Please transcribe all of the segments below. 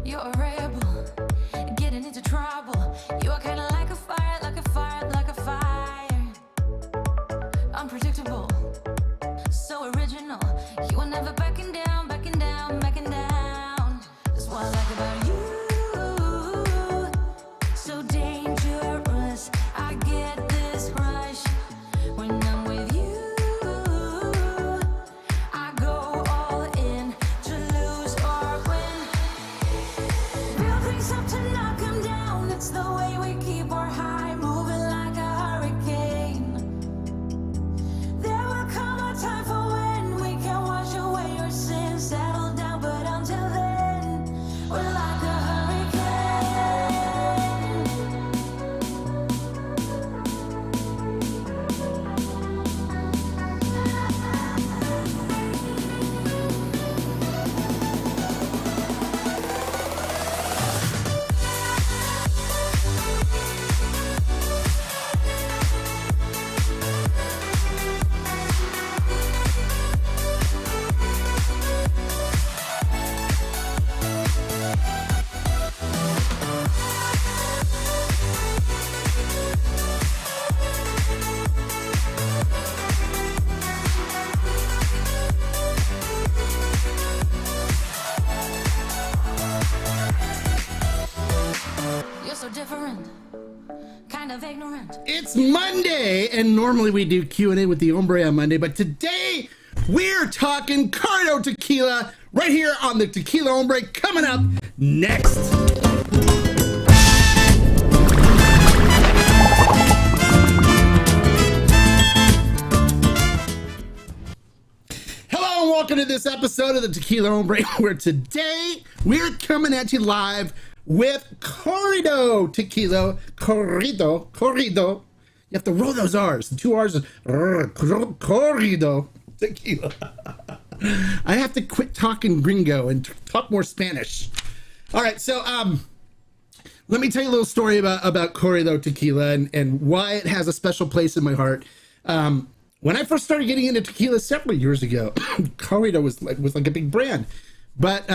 You're a rebel, getting into trouble. You are kind of like a fire, like a fire, like a fire. Unpredictable, so original. You are never backing down, backing down, backing down. That's what I like about you. So dangerous, I get this rush when I'm with you. I go all in to lose or win. Build things up to knock 'em down. It's the way we keep our high, moving like a hurricane. There will come a time for when we can wash away your sins, settle down, but until then, we're like a hurricane. You're so different, kind of ignorant. It's Monday, and normally we do Q&A with the Hombre on Monday, but today we're talking Corrido Tequila right here on the Tequila Hombre, coming up next. Hello and welcome to this episode of the Tequila Hombre, where today we're coming at you live with Corrido Tequila, Corrido. You have to roll those R's. The two R's is Corrido Tequila. I have to quit talking gringo and talk more Spanish. All right, so let me tell you a little story about Corrido Tequila and why it has a special place in my heart. When I first started getting into tequila several years ago, Corrido was like a big brand, but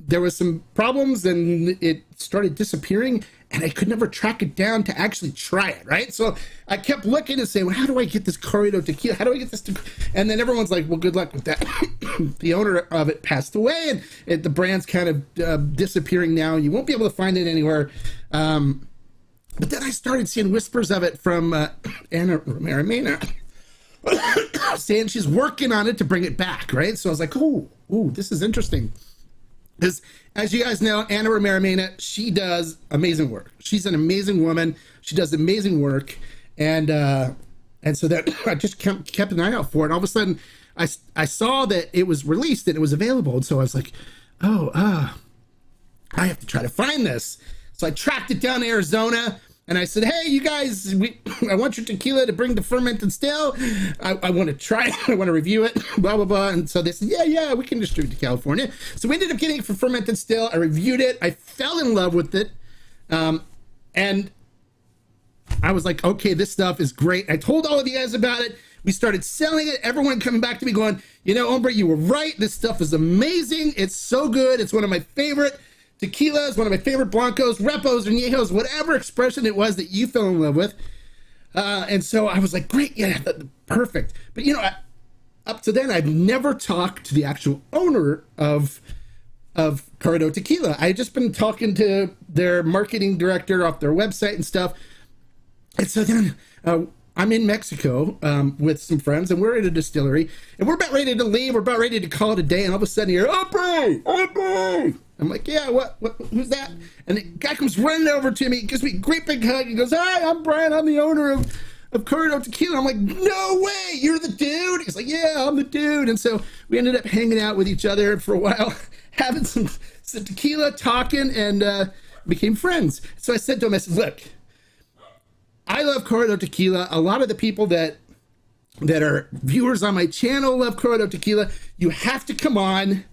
there was some problems and it started disappearing, and I could never track it down to actually try it, right? So I kept looking and saying, well, how do I get this Corrido Tequila? How do I get this? And then everyone's like, well, good luck with that. The owner of it passed away, and the brand's kind of disappearing now. You won't be able to find it anywhere. But then I started seeing whispers of it from Ana Romero saying she's working on it to bring it back, right? So I was like, ooh, this is interesting. Because as you guys know, Ana Romero, she does amazing work. She's an amazing woman. She does amazing work. And so that I just kept an eye out for it. And all of a sudden, I saw that it was released and it was available. And so I was like, I have to try to find this. So I tracked it down to Arizona. And I said, hey, you guys, I want your tequila to bring to fermented still. I want to try it. I want to review it, blah, blah, blah. And so they said, yeah, we can distribute to California. So we ended up getting it for fermented still. I reviewed it. I fell in love with it. And I was like, okay, this stuff is great. I told all of you guys about it. We started selling it. Everyone coming back to me going, Hombre, you were right. This stuff is amazing. It's so good. It's one of my favorite tequilas, one of my favorite blancos, repos, añejos, whatever expression it was that you fell in love with. And so I was like, great, yeah, perfect. But up to then, I've never talked to the actual owner of Corrido Tequila. I had just been talking to their marketing director off their website and stuff. And so then I'm in Mexico with some friends, and we're at a distillery, and we're about ready to leave. We're about ready to call it a day, and all of a sudden you're, Hombre! I'm like, yeah, what, who's that? And the guy comes running over to me, gives me a great big hug. He goes, hi, I'm Brian. I'm the owner of Corrido Tequila. I'm like, no way, you're the dude? He's like, yeah, I'm the dude. And so we ended up hanging out with each other for a while, having some tequila, talking, and became friends. So I said to him, I said, look, I love Corrido Tequila. A lot of the people that are viewers on my channel love Corrido Tequila. You have to come on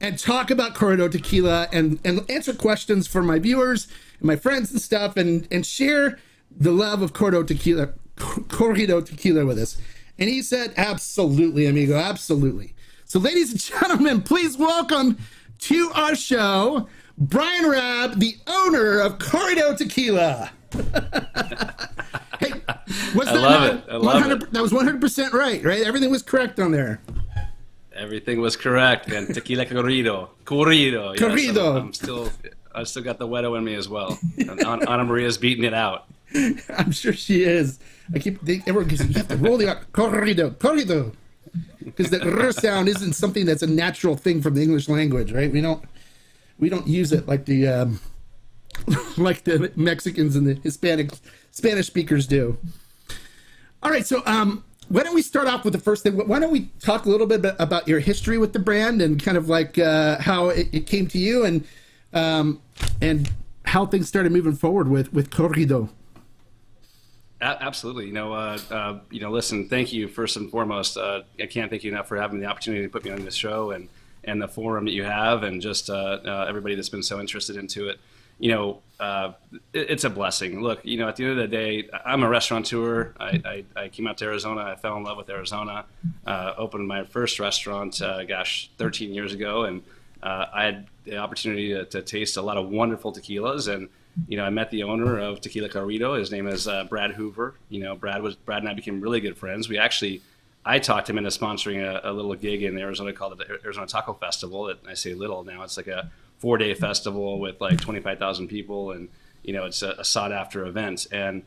and talk about Corrido Tequila and answer questions for my viewers and my friends and stuff, and share the love of Corrido Tequila with us. And he said, absolutely, amigo, absolutely. So ladies and gentlemen, please welcome to our show, Brian Raab, the owner of Corrido Tequila. Hey, I love it. I love it. That was 100% right? Everything was correct on there. Everything was correct. And Tequila Corrido. Corrido. Yeah, Corrido. So I still got the Wedo in me as well. And Ana Maria's beating it out. I'm sure she is. Everyone gives you have to roll the corrido, because the r sound isn't something that's a natural thing from the English language, right? We don't use it like the Mexicans and the Spanish speakers do. All right, so why don't we start off with the first thing? Why don't we talk a little bit about your history with the brand and kind of like how it came to you and how things started moving forward with Corrido. Absolutely. Listen, thank you first and foremost. I can't thank you enough for having the opportunity to put me on this show and the forum that you have, and just everybody that's been so interested into it. It's a blessing. Look, at the end of the day, I'm a restaurateur. I came out to Arizona. I fell in love with Arizona. Opened my first restaurant, 13 years ago, and I had the opportunity to taste a lot of wonderful tequilas. And I met the owner of Tequila Corrido. His name is Brad Hoover. Brad and I became really good friends. I talked him into sponsoring a little gig in Arizona called the Arizona Taco Festival. I say little now. It's like a 4-day festival with like 25,000 people, and it's a sought after event. And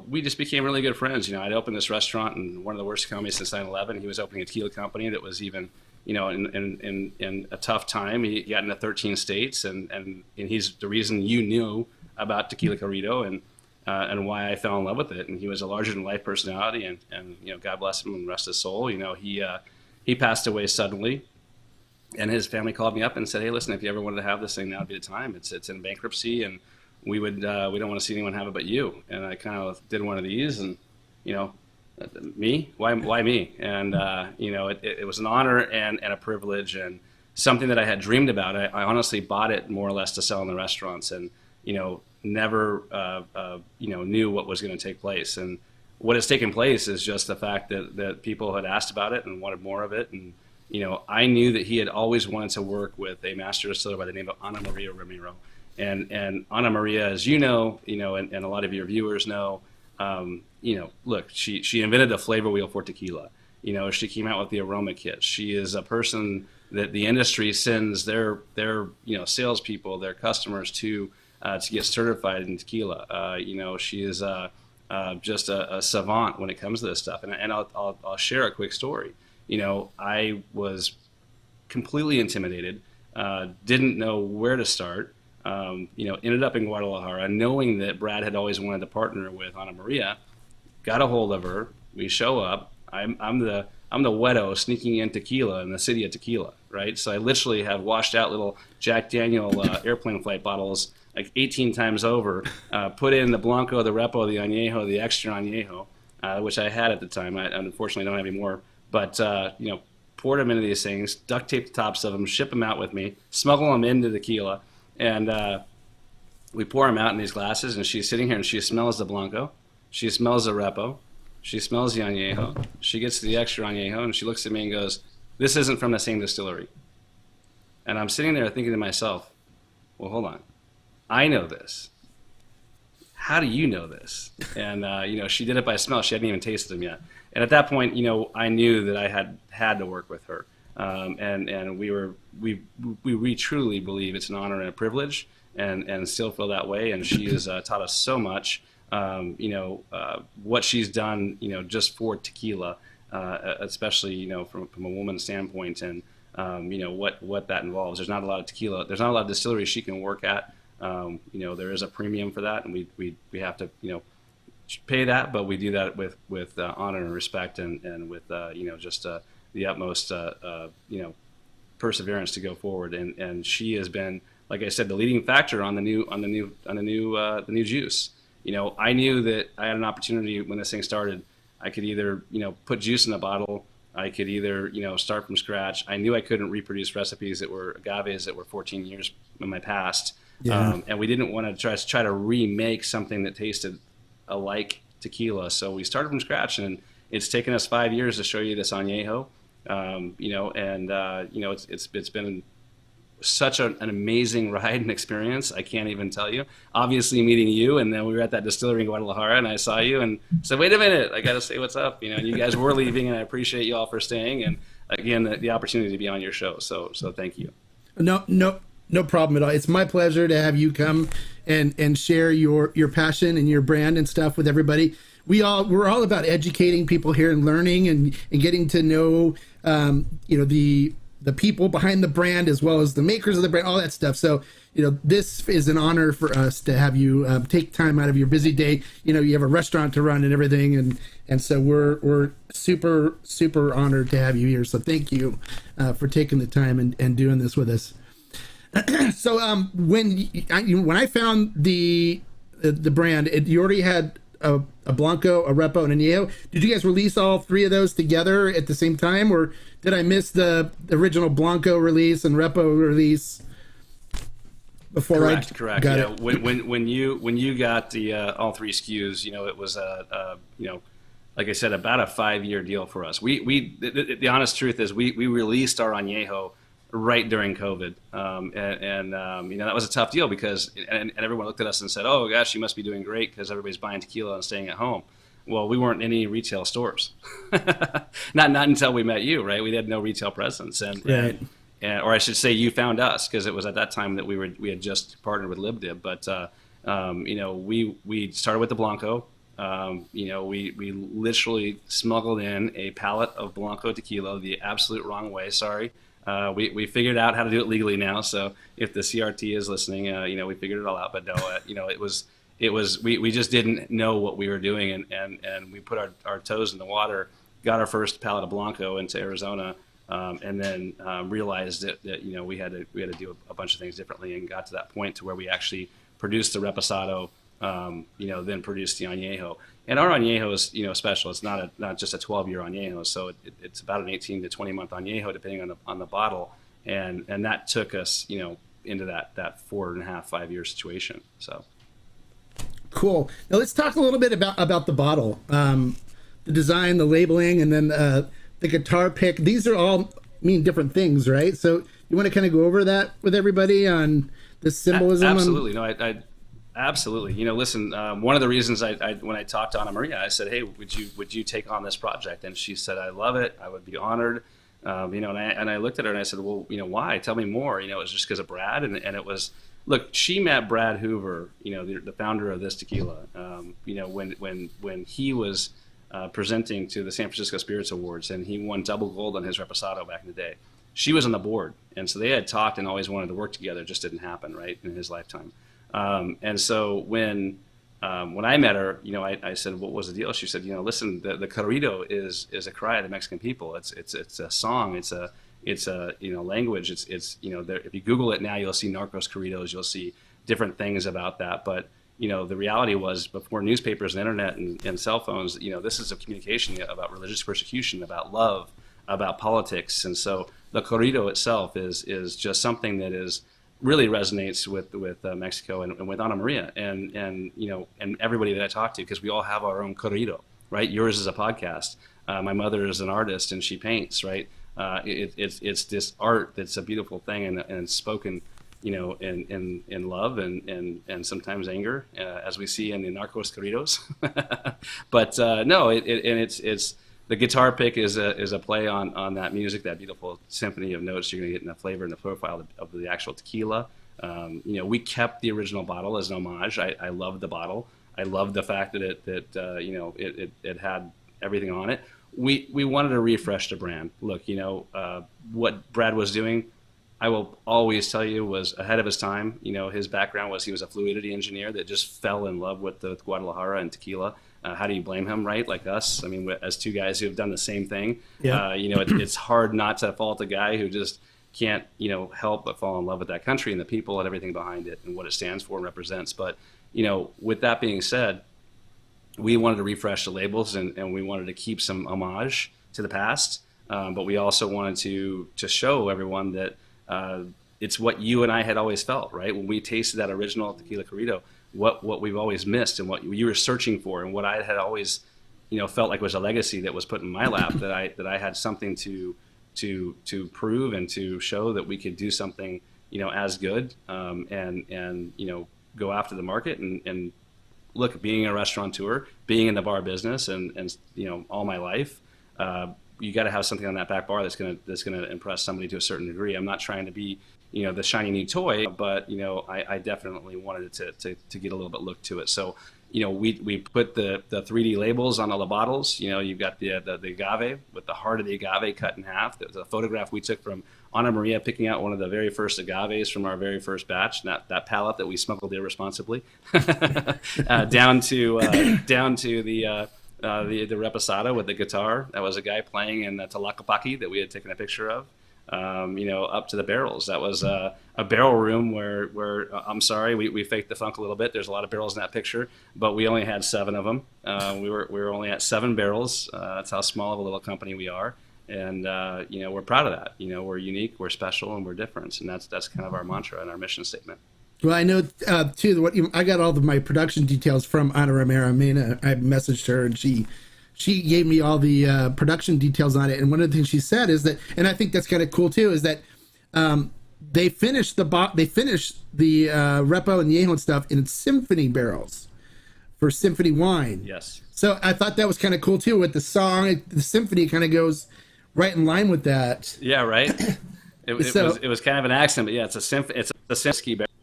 we just became really good friends. I'd opened this restaurant in one of the worst economies since 9/11. He was opening a tequila company that was even in a tough time. He got into 13 states, and he's the reason you knew about Tequila Corrido and why I fell in love with it. And he was a larger than life personality, and God bless him and rest his soul. He passed away suddenly, and his family called me up and said, "Hey, listen, if you ever wanted to have this thing, now would be the time. It's in bankruptcy, and we don't want to see anyone have it but you." And I kind of did one of these, and me? Why me? And it was an honor and a privilege, and something that I had dreamed about. I honestly bought it more or less to sell in the restaurants, and never knew what was going to take place. And what has taken place is just the fact that people had asked about it and wanted more of it. And I knew that he had always wanted to work with a master distiller by the name of Ana Romero. And Ana Maria, as and a lot of your viewers know, look, she invented the flavor wheel for tequila. She came out with the aroma kit. She is a person that the industry sends their salespeople, their customers to get certified in tequila. She is just a savant when it comes to this stuff. And I'll share a quick story. I was completely intimidated, didn't know where to start. Ended up in Guadalajara, knowing that Brad had always wanted to partner with Ana Maria. Got a hold of her. We show up. I'm the Wedo sneaking in tequila in the city of tequila, right? So I literally have washed out little Jack Daniel airplane flight bottles like 18 times over. Put in the Blanco, the Repo, the Añejo, the Extra Añejo, which I had at the time. I unfortunately don't have any more. But poured them into these things, duct taped the tops of them, ship them out with me, smuggle them into tequila. And we pour them out in these glasses, and she's sitting here, and she smells the Blanco. She smells the Repo. She smells the Añejo. She gets the Extra Añejo, and she looks at me and goes, "This isn't from the same distillery." And I'm sitting there thinking to myself, well, hold on. I know this. How do you know this? And, she did it by smell. She hadn't even tasted them yet. And at that point, I knew that I had to work with her. And we truly believe it's an honor and a privilege, and still feel that way. And she has taught us so much. What she's done, just for tequila, especially from a woman's standpoint, and what that involves. There's not a lot of tequila. There's not a lot of distilleries she can work at. There is a premium for that, and we have to pay that, but we do that with honor and respect, and with just the utmost perseverance to go forward. And she has been, like I said, the leading factor on the new juice. I knew that I had an opportunity when this thing started. I could either put juice in a bottle. I could either start from scratch. I knew I couldn't reproduce recipes that were agaves that were 14 years in my past. Yeah. And we didn't want to try to remake something that tasted alike tequila. So we started from scratch, and it's taken us 5 years to show you this añejo. It's been such an amazing ride and experience. I can't even tell you. Obviously, meeting you, and then we were at that distillery in Guadalajara, and I saw you and said, "Wait a minute, I got to say what's up." And you guys were leaving, and I appreciate you all for staying. And again, the opportunity to be on your show. So thank you. No problem at all. It's my pleasure to have you come and share your passion and your brand and stuff with everybody. We're all about educating people here and learning and getting to know the people behind the brand as well as the makers of the brand, all that stuff. So this is an honor for us to have you take time out of your busy day. You have a restaurant to run and everything, and so we're super honored to have you here. So thank you for taking the time and doing this with us. So when I found the brand, you already had a Blanco, a Repo, and an Añejo. Did you guys release all three of those together at the same time, or did I miss the original Blanco release and Repo release before? Correct. Got it? When you got the all three SKUs, it was like I said, about a 5-year deal for us. The honest truth is we released our Añejo right during COVID, and that was a tough deal because and everyone looked at us and said, "Oh gosh, you must be doing great because everybody's buying tequila and staying at home." Well, we weren't in any retail stores, not until we met you, right? We had no retail presence, right. or I should say, you found us because it was at that time that we had just partnered with LibDib. But we started with the Blanco. We literally smuggled in a pallet of Blanco tequila the absolute wrong way. Sorry. We figured out how to do it legally now. So if the CRT is listening, we figured it all out. But no, we just didn't know what we were doing, and we put our toes in the water, got our first pallet of Blanco into Arizona, and then realized that we had to do a bunch of things differently, and got to that point to where we actually produced the Reposado, then produced the Añejo. And our Añejo is, special. It's not just a 12-year Añejo, so it's about an 18 to 20-month Añejo, depending on the bottle, and that took us, into that 4.5-5-year situation. So cool. Now let's talk a little bit about the bottle, the design, the labeling, and then the guitar pick. These are all mean different things, right? So you want to kind of go over that with everybody on the symbolism? Absolutely. I absolutely. Listen, one of the reasons I when I talked to Ana Maria, I said, "Hey, would you take on this project?" And she said, "I love it. I would be honored." And I looked at her and I said, "Well, why? Tell me more." It was just because of Brad, and it was, look, she met Brad Hoover, the founder of this tequila. When he was presenting to the San Francisco Spirits Awards, and he won double gold on his Reposado back in the day. She was on the board, and so they had talked and always wanted to work together. It just didn't happen, right, in his lifetime. And so when I met her, I said, "What was the deal?" She said, "Listen, the corrido is a cry of the Mexican people. It's a song. It's a language. It's if you Google it now, you'll see narcos corridos. You'll see different things about that. But the reality was, before newspapers and internet and cell phones, this is a communication about religious persecution, about love, about politics. And so the corrido itself is just something that really resonates with Mexico and with Ana Maria and everybody that I talk to, because we all have our own corrido, right? Yours is a podcast. My mother is an artist and she paints, right? It's this art that's a beautiful thing and spoken, in love and sometimes anger, as we see in the narcos corridos. But no, it's the guitar pick is a play on that music, that beautiful symphony of notes you're going to get in the flavor and the profile of the actual tequila. We kept the original bottle as an homage. I love the bottle. I love the fact that it had everything on it. We wanted to refresh the brand. Look, what Brad was doing, I will always tell you, was ahead of his time. His background was he was a fluidity engineer that just fell in love with the Guadalajara and tequila. How do you blame him, right? Like us. I mean, as two guys who have done the same thing, yeah. It's hard not to fault a guy who just can't, help but fall in love with that country and the people and everything behind it and what it stands for and represents. But, with that being said, we wanted to refresh the labels and we wanted to keep some homage to the past. But we also wanted to show everyone that it's what you and I had always felt, right? When we tasted that original Tequila Corrido, what we've always missed and what you were searching for and what I had always, felt like was a legacy that was put in my lap, that I had something to prove and to show that we could do something as good, and go after the market and look, being a restaurateur, being in the bar business, and all my life, you got to have something on that back bar that's gonna impress somebody to a certain degree. I'm not trying to be the shiny new toy, but I definitely wanted it to get a little bit look to it. So we put the 3D labels on all the bottles. You've got the agave with the heart of the agave cut in half. There's a photograph we took from Ana Maria picking out one of the very first agaves from our very first batch, that pallet that we smuggled irresponsibly, down to the reposado with the guitar. That was a guy playing in the Tlaquepaque that we had taken a picture of. Up to the barrels. That was a barrel room where I'm sorry, we faked the funk a little bit. There's a lot of barrels in that picture, but we only had 7 of them. We were only at 7 barrels. That's how small of a little company we are, and we're proud of that. We're unique, we're special, and we're different, and that's kind of our mantra and our mission statement. Well, I know too. I got all of my production details from Ana Romero. I messaged her, and she gave me all the production details on it. And one of the things she said is that, and I think that's kind of cool too, is that they finished the Repo and Yeho and stuff in symphony barrels for symphony wine. Yes. So I thought that was kind of cool too with the song. The symphony kind of goes right in line with that. Yeah, right. It was kind of an accident, but yeah, it's a symphony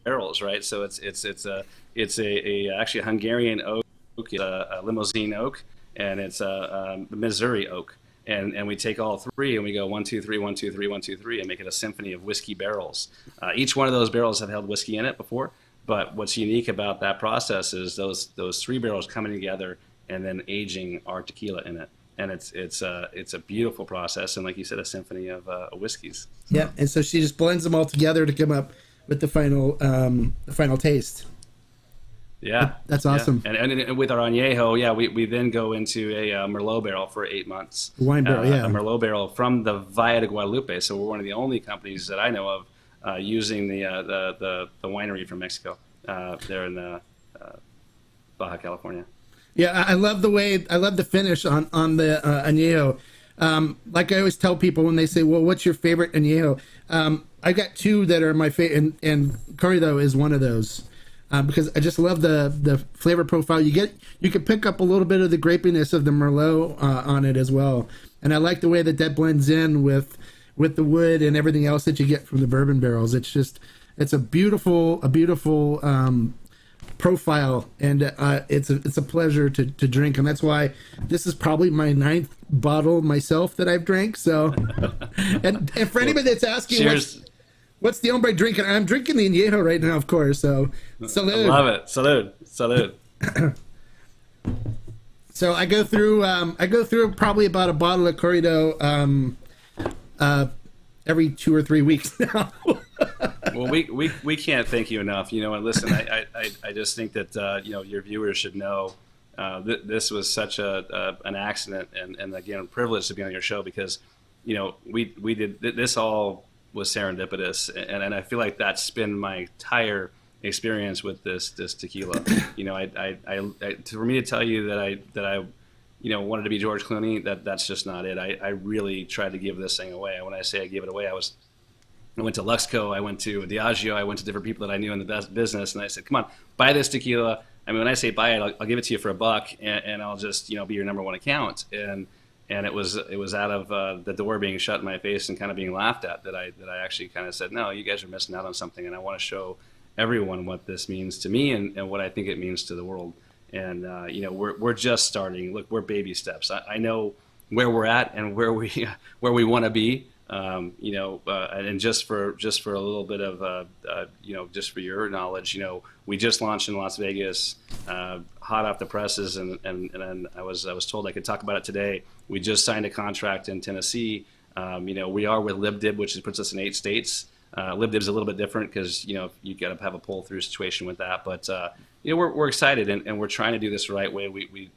barrels, right? So it's actually a Hungarian oak, a limousine oak, and it's a Missouri oak, and we take all 3 and we go 1 2 3 1 2 3 1 2 3 and make it a symphony of whiskey barrels. Each one of those barrels have held whiskey in it before, but what's unique about that process is those 3 barrels coming together and then aging our tequila in it, and it's a beautiful process, and like you said, a symphony of whiskeys. So. Yeah, and so she just blends them all together to come up with the final taste. Yeah, that's awesome. Yeah. And with our añejo, we then go into a Merlot barrel for 8 months. Wine barrel, a Merlot barrel from the Valle de Guadalupe. So we're one of the only companies that I know of using the winery from Mexico there in Baja California. Yeah, I love the finish on the añejo. Like I always tell people when they say, "Well, what's your favorite añejo?" I got 2 that are my favorite, and Corrido is one of those. Because I just love the flavor profile. You can pick up a little bit of the grapiness of the Merlot on it as well, and I like the way that blends in with the wood and everything else that you get from the bourbon barrels. It's a beautiful profile, and it's a pleasure to drink, and that's why this is probably my 9th bottle myself that I've drank. So, and for anybody that's asking, cheers. What's the hombre drinking? I'm drinking the añejo right now, of course. So, salud. I love it. Salud. So I go through probably about a bottle of Corrido every 2 or 3 weeks now. Well, we can't thank you enough. And listen, I just think that your viewers should know this was such an accident, and again, a privilege to be on your show, because we did this all was serendipitous, and I feel like that's been my entire experience with this tequila. For me to tell you that I wanted to be George Clooney, that's just not it. I really tried to give this thing away. When I say I gave it away, I went to Luxco, I went to Diageo, I went to different people that I knew in the business, and I said, "Come on, buy this tequila." I mean, when I say buy it, I'll give it to you for $1, and I'll just be your number 1 account. And it was out of the door being shut in my face and kind of being laughed at that I actually kind of said, "No, you guys are missing out on something, and I want to show everyone what this means to me and what I think it means to the world." And we're just starting. Look, we're baby steps. I know where we're at and where we want to be. And just for a little bit of just for your knowledge, we just launched in Las Vegas, hot off the presses, and I was told I could talk about it today. We just signed a contract in Tennessee. We are with LibDib, which puts us in 8 states. LibDib's a little bit different because you got to have a pull through situation with that, but we're excited, and we're trying to do this the right way. We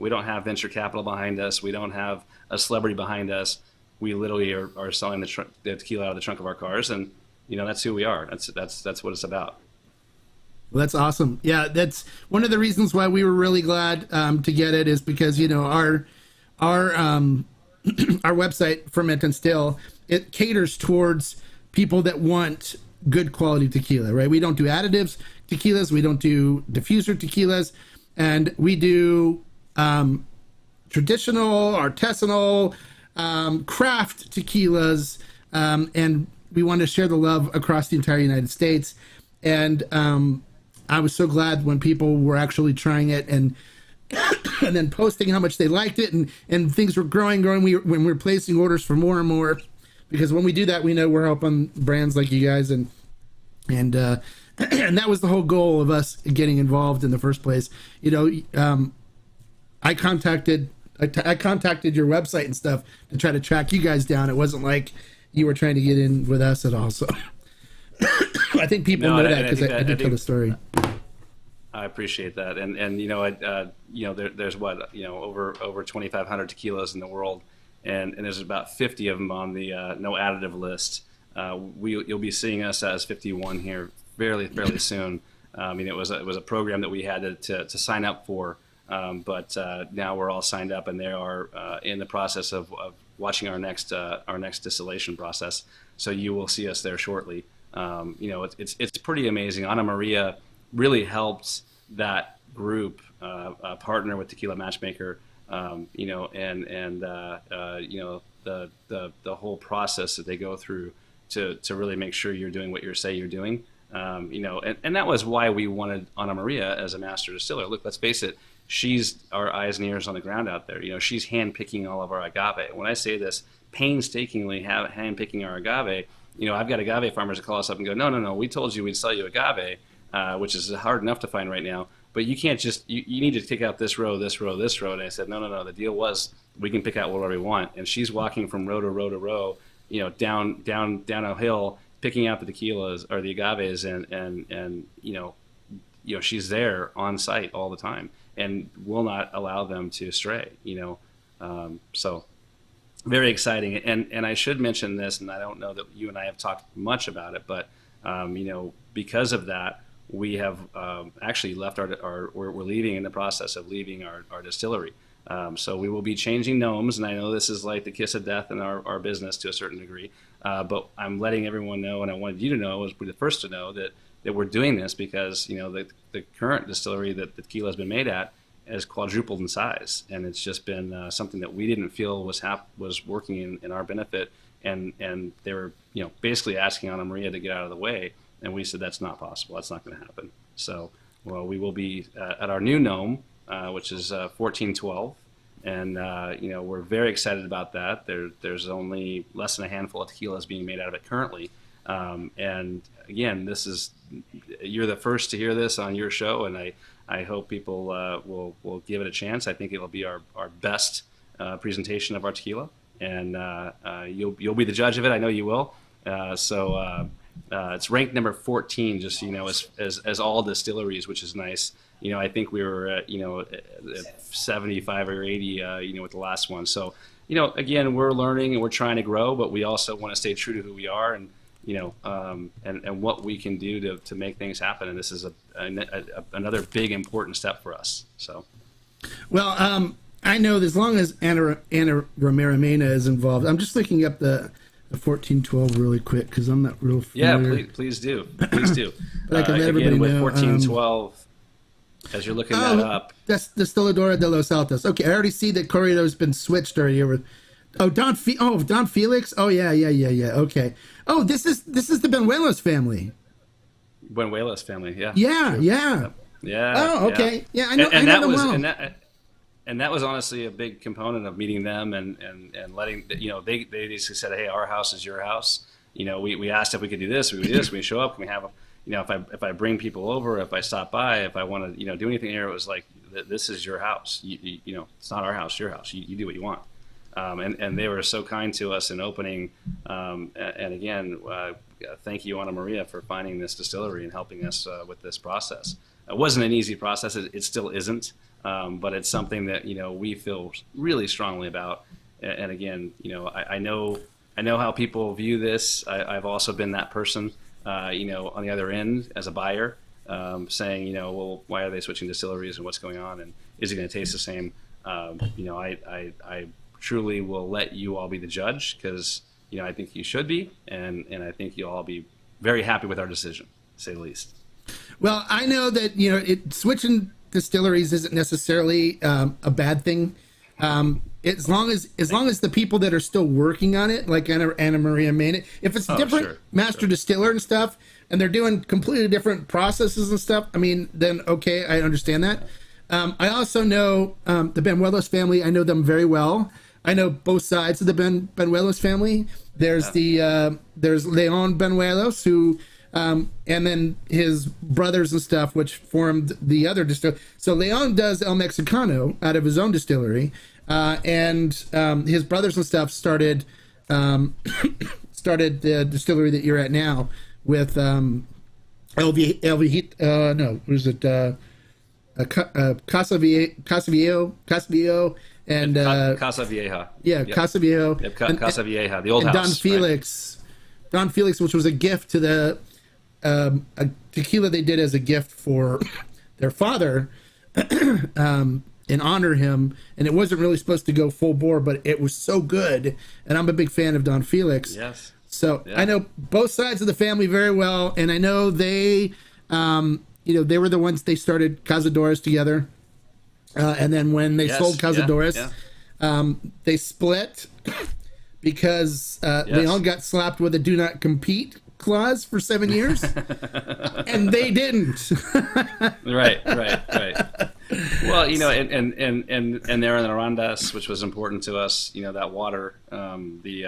don't have venture capital behind us. We don't have a celebrity behind us. We literally are selling the tequila out of the trunk of our cars, and that's who we are. That's what it's about. Well, that's awesome. Yeah, that's one of the reasons why we were really glad to get it, is because our our website, Ferment and Still, it caters towards people that want good quality tequila, right? We don't do additives tequilas, we don't do diffuser tequilas, and we do traditional, artisanal, craft tequilas, and we want to share the love across the entire United States. And I was so glad when people were actually trying it and and then posting how much they liked it, and things were growing. When we were placing orders for more and more, because when we do that, we know we're helping brands like you guys, and and that was the whole goal of us getting involved in the first place. You know, I contacted your website and stuff to try to track you guys down. It wasn't like you were trying to get in with us at all. So I think people know that because I did tell the story. I appreciate that, and you know, there's what, you know, over 2,500 tequilas in the world, and there's about 50 of them on the no additive list. You'll be seeing us as 51 here fairly soon. I mean, it was a program that we had to sign up for, but now we're all signed up, and they are in the process of watching our next distillation process. So you will see us there shortly. You know, it's pretty amazing. Ana Maria really helped that group partner with Tequila Matchmaker, you know, and you know, the whole process that they go through to really make sure you're doing what you say you're doing. You know, and that was why we wanted Ana Maria as a master distiller. Look, let's face it, she's our eyes and ears on the ground out there. You know, she's hand-picking all of our agave. When I say this, painstakingly hand-picking our agave, you know, I've got agave farmers that call us up and go, no, we told you we'd sell you agave, which is hard enough to find right now. But you can't just, you need to take out this row, this row, this row. And I said, no. The deal was we can pick out whatever we want. And she's walking from row to row to row, you know, down a hill, picking out the tequilas or the agaves, and you know, she's there on site all the time and will not allow them to stray. You know, so very exciting. And I should mention this, and I don't know that you and I have talked much about it, but you know, because of that, we have actually left we're leaving, in the process of leaving our distillery. So we will be changing nomes, and I know this is like the kiss of death in our business to a certain degree, but I'm letting everyone know, and I wanted you to know, was the first to know, that we're doing this because, you know, the current distillery that the tequila has been made at has quadrupled in size, and it's just been something that we didn't feel was working in our benefit, and they were, you know, basically asking Ana Maria to get out of the way. And we said, that's not possible. That's not going to happen. So, well, we will be at our new gnome, which is 1412. And, you know, we're very excited about that. There's only less than a handful of tequilas being made out of it currently. And, again, you're the first to hear this on your show, and I hope people will give it a chance. I think it'll be our best presentation of our tequila. And you'll be the judge of it. I know you will. It's ranked number 14, just, you know, as all distilleries, which is nice. You know, I think we were at, you know, at 75 or 80, you know, with the last one. So, you know, again, we're learning and we're trying to grow, but we also want to stay true to who we are and, you know, and what we can do to make things happen. And this is another big, important step for us. So, well, I know as long as Ana Romero Mena is involved, I'm just looking up the 1412 really quick because I'm not real familiar. Yeah, please do. Please do. But I can let everybody with know. 1412, as you're looking that up. That's Destiladora de los Altos. Okay, I already see that Corrido's been switched already over. Oh, Don Felix? Oh, yeah. Okay. Oh, this is the Benuelos family. Benuelos family, yeah. Yeah. Oh, okay. Yeah, I know them well. And that was honestly a big component of meeting them and letting, you know, they basically said, hey, our house is your house. You know, we asked if we could do this, we could do this, we show up, can we have, you know, if I bring people over, if I stop by, if I want to, you know, do anything here, it was like, this is your house. You know, it's not our house, your house. You do what you want. And they were so kind to us in opening. And again, thank you, Ana Maria, for finding this distillery and helping us with this process. It wasn't an easy process. It still isn't. But it's something that, you know, we feel really strongly about. And again, you know, I know how people view this. I've also been that person, you know, on the other end as a buyer, saying, you know, well, why are they switching distilleries and what's going on? And is it going to taste the same? You know, I truly will let you all be the judge because, I think you should be, and I think you'll all be very happy with our decision, to say the least. Well, I know that switching distilleries isn't necessarily a bad thing, as long as the people that are still working on it, like Ana Maria made it. If it's different master distiller and stuff, and they're doing completely different processes and stuff, I mean, then okay, I understand that. I also know the Benuelos family. I know them very well. I know both sides of the Benuelos family. There's there's Leon Benuelos, who and then his brothers and stuff, which formed the other distillery. So Leon does El Mexicano out of his own distillery, and his brothers and stuff started the distillery that you're at now with Casa Viejo, and Casa Vieja. Yeah, yep. Casa Viejo. Yep, Casa Vieja, the old and house. Don Felix, which was a gift to the a tequila they did as a gift for their father, and honor him. And it wasn't really supposed to go full bore, but it was so good. And I'm a big fan of Don Felix. Yes. So yeah. I know both sides of the family very well, and I know they, they were the ones they started Cazadores together. And then when they sold Cazadores, they split because Leon got slapped with a do not compete clause for 7 years, and they didn't. Right. Well, and there in the Arandas, which was important to us, that water, the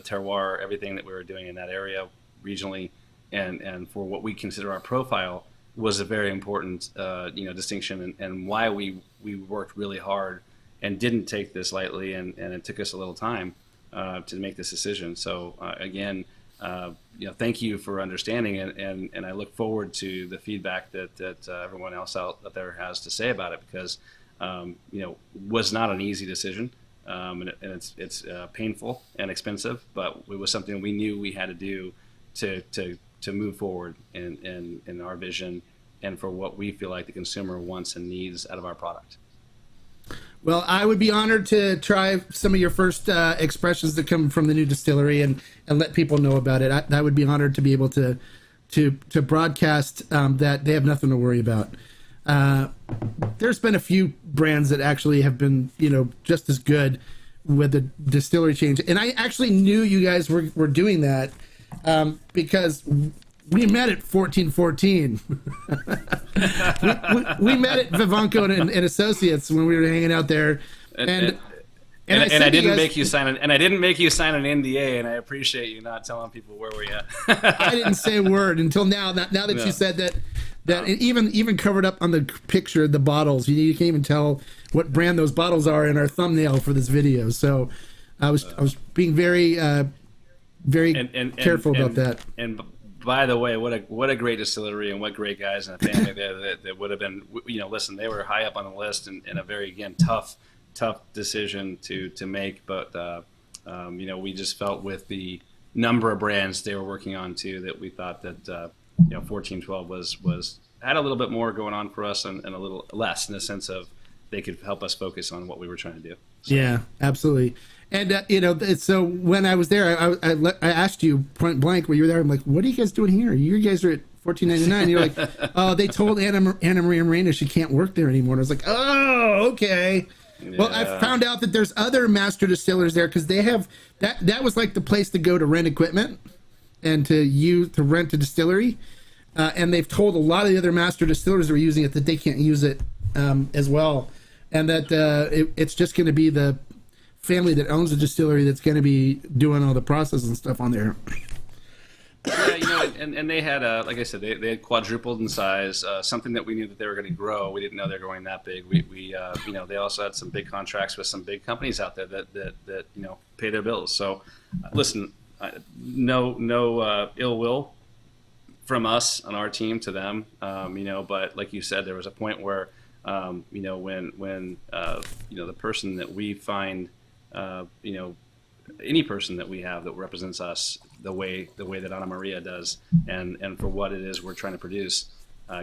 terroir, everything that we were doing in that area regionally, and for what we consider our profile, was a very important, distinction, and why we worked really hard and didn't take this lightly, and it took us a little time to make this decision. So again, thank you for understanding it, and I look forward to the feedback that everyone else out there has to say about it, because was not an easy decision, and it's painful and expensive, but it was something we knew we had to do to move forward in our vision and for what we feel like the consumer wants and needs out of our product. Well, I would be honored to try some of your first expressions that come from the new distillery and let people know about it. I would be honored to be able to broadcast that they have nothing to worry about. There's been a few brands that actually have been, just as good with the distillery change. And I actually knew you guys were doing that because we met at 1414. we met at Vivanco and Associates when we were hanging out there, and I didn't make you sign an NDA, and I appreciate you not telling people where we're at. I didn't say a word until now. Now that you said that it even covered up on the picture the bottles. You can't even tell what brand those bottles are in our thumbnail for this video. So I was being very careful about that. And by the way, what a great distillery, and what great guys in the family that would have been, listen, they were high up on the list, and a very, again, tough decision to make. But, we just felt with the number of brands they were working on too, that we thought that, 1412 was had a little bit more going on for us, and a little less in the sense of they could help us focus on what we were trying to do. So. Yeah, absolutely. And, so when I was there, I asked you point blank when you were there, I'm like, what are you guys doing here? You guys are at 1499. You're like, oh, they told Ana Maria Moreno she can't work there anymore. And I was like, oh, okay. Yeah. Well, I found out that there's other master distillers there, because they have, that was like the place to go to rent equipment and to rent a distillery. And they've told a lot of the other master distillers that are using it that they can't use it as well. And that it's just going to be the family that owns the distillery that's going to be doing all the process and stuff on there. Yeah, and they had, like I said, they had quadrupled in size, something that we knew that they were going to grow. We didn't know they were going that big. We they also had some big contracts with some big companies out there that pay their bills. So, listen, no ill will from us on our team to them, but like you said, there was a point where, when the person that we find, any person that we have that represents us the way that Ana Maria does, and for what it is we're trying to produce,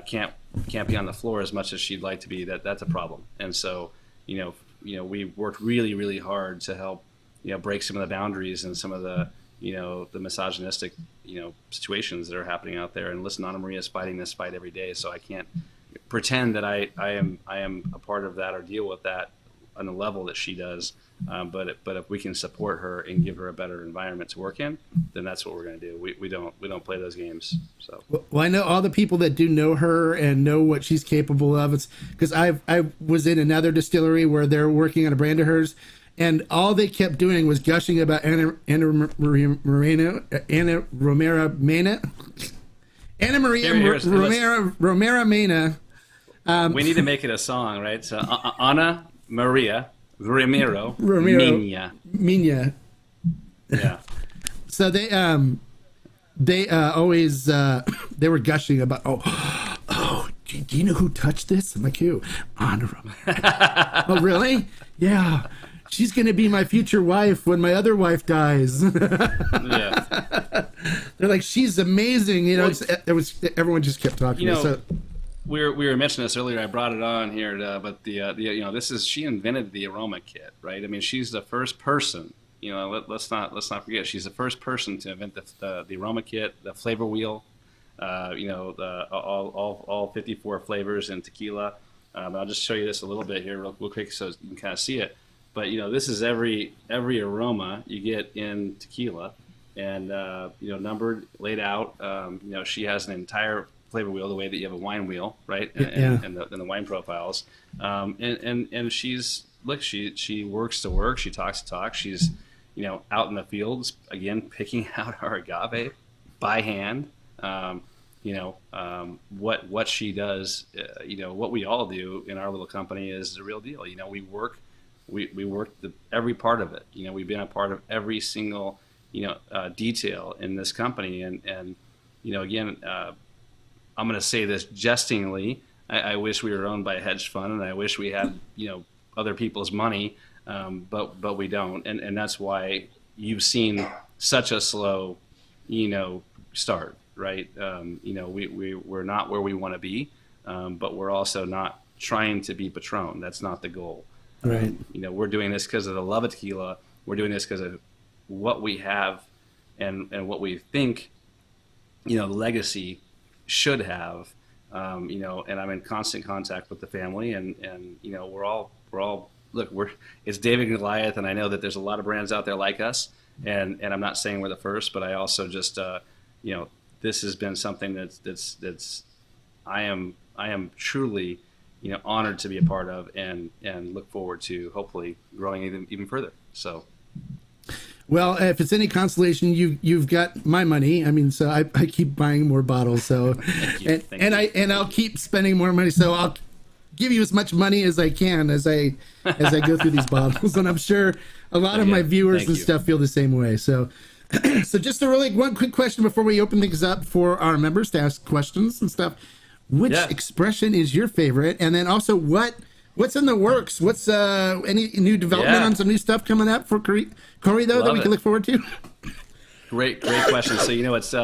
can't be on the floor as much as she'd like to be. That's a problem. And so, we worked really, really hard to help break some of the boundaries and some of the the misogynistic situations that are happening out there. And listen, Ana Maria is fighting this fight every day, so I can't pretend that I am a part of that or deal with that on the level that she does. But if we can support her and give her a better environment to work in, then that's what we're going to do. We don't play those games. So well, I know all the people that do know her and know what she's capable of. It's because I was in another distillery where they're working on a brand of hers, and all they kept doing was gushing about Ana Romero Mena. Ana Maria Romero Mena. We need to make it a song, right? So Ana Maria Romero Mena. Yeah. So they always they were gushing about do you know who touched this? I'm like, who? Ana Romero. Oh, really? Yeah. She's going to be my future wife when my other wife dies. Yeah. They're like, she's amazing. Everyone just kept talking. We were mentioning this earlier. I brought it on here, but she invented the aroma kit, right? I mean, she's the first person. Let's not forget, she's the first person to invent the aroma kit, the flavor wheel. All 54 flavors in tequila. I'll just show you this a little bit here, real quick, so you can kind of see it. But this is every aroma you get in tequila, and numbered, laid out. She has an entire flavor wheel, the way that you have a wine wheel, right? And the wine profiles. And she's she works to work, she talks to talk. She's out in the fields again, picking out our agave by hand. What she does, what we all do in our little company is the real deal. We work every part of it. We've been a part of every single detail in this company, and again, I'm going to say this jestingly. I wish we were owned by a hedge fund, and I wish we had other people's money, but we don't, and that's why you've seen such a slow start, right? We're not where we want to be, but we're also not trying to be Patron. That's not the goal. Right. We're doing this because of the love of tequila. We're doing this because of what we have and what we think the legacy should have. And I'm in constant contact with the family, and we're all it's David and Goliath, and I know that there's a lot of brands out there like us, and I'm not saying we're the first, but I also just this has been something that's I am truly honored to be a part of, and look forward to hopefully growing even further. So. Well, if it's any consolation, you've got my money. I mean, so I keep buying more bottles. So, Thank you. I'll keep spending more money. So I'll give you as much money as I can as I go through these bottles. And I'm sure a lot of my viewers and stuff feel the same way. So, so just one quick question before we open things up for our members to ask questions and stuff. Which expression is your favorite? And then also what's in the works? What's any new development on some new stuff coming up for Corrido that we can look forward to? Great question. So it's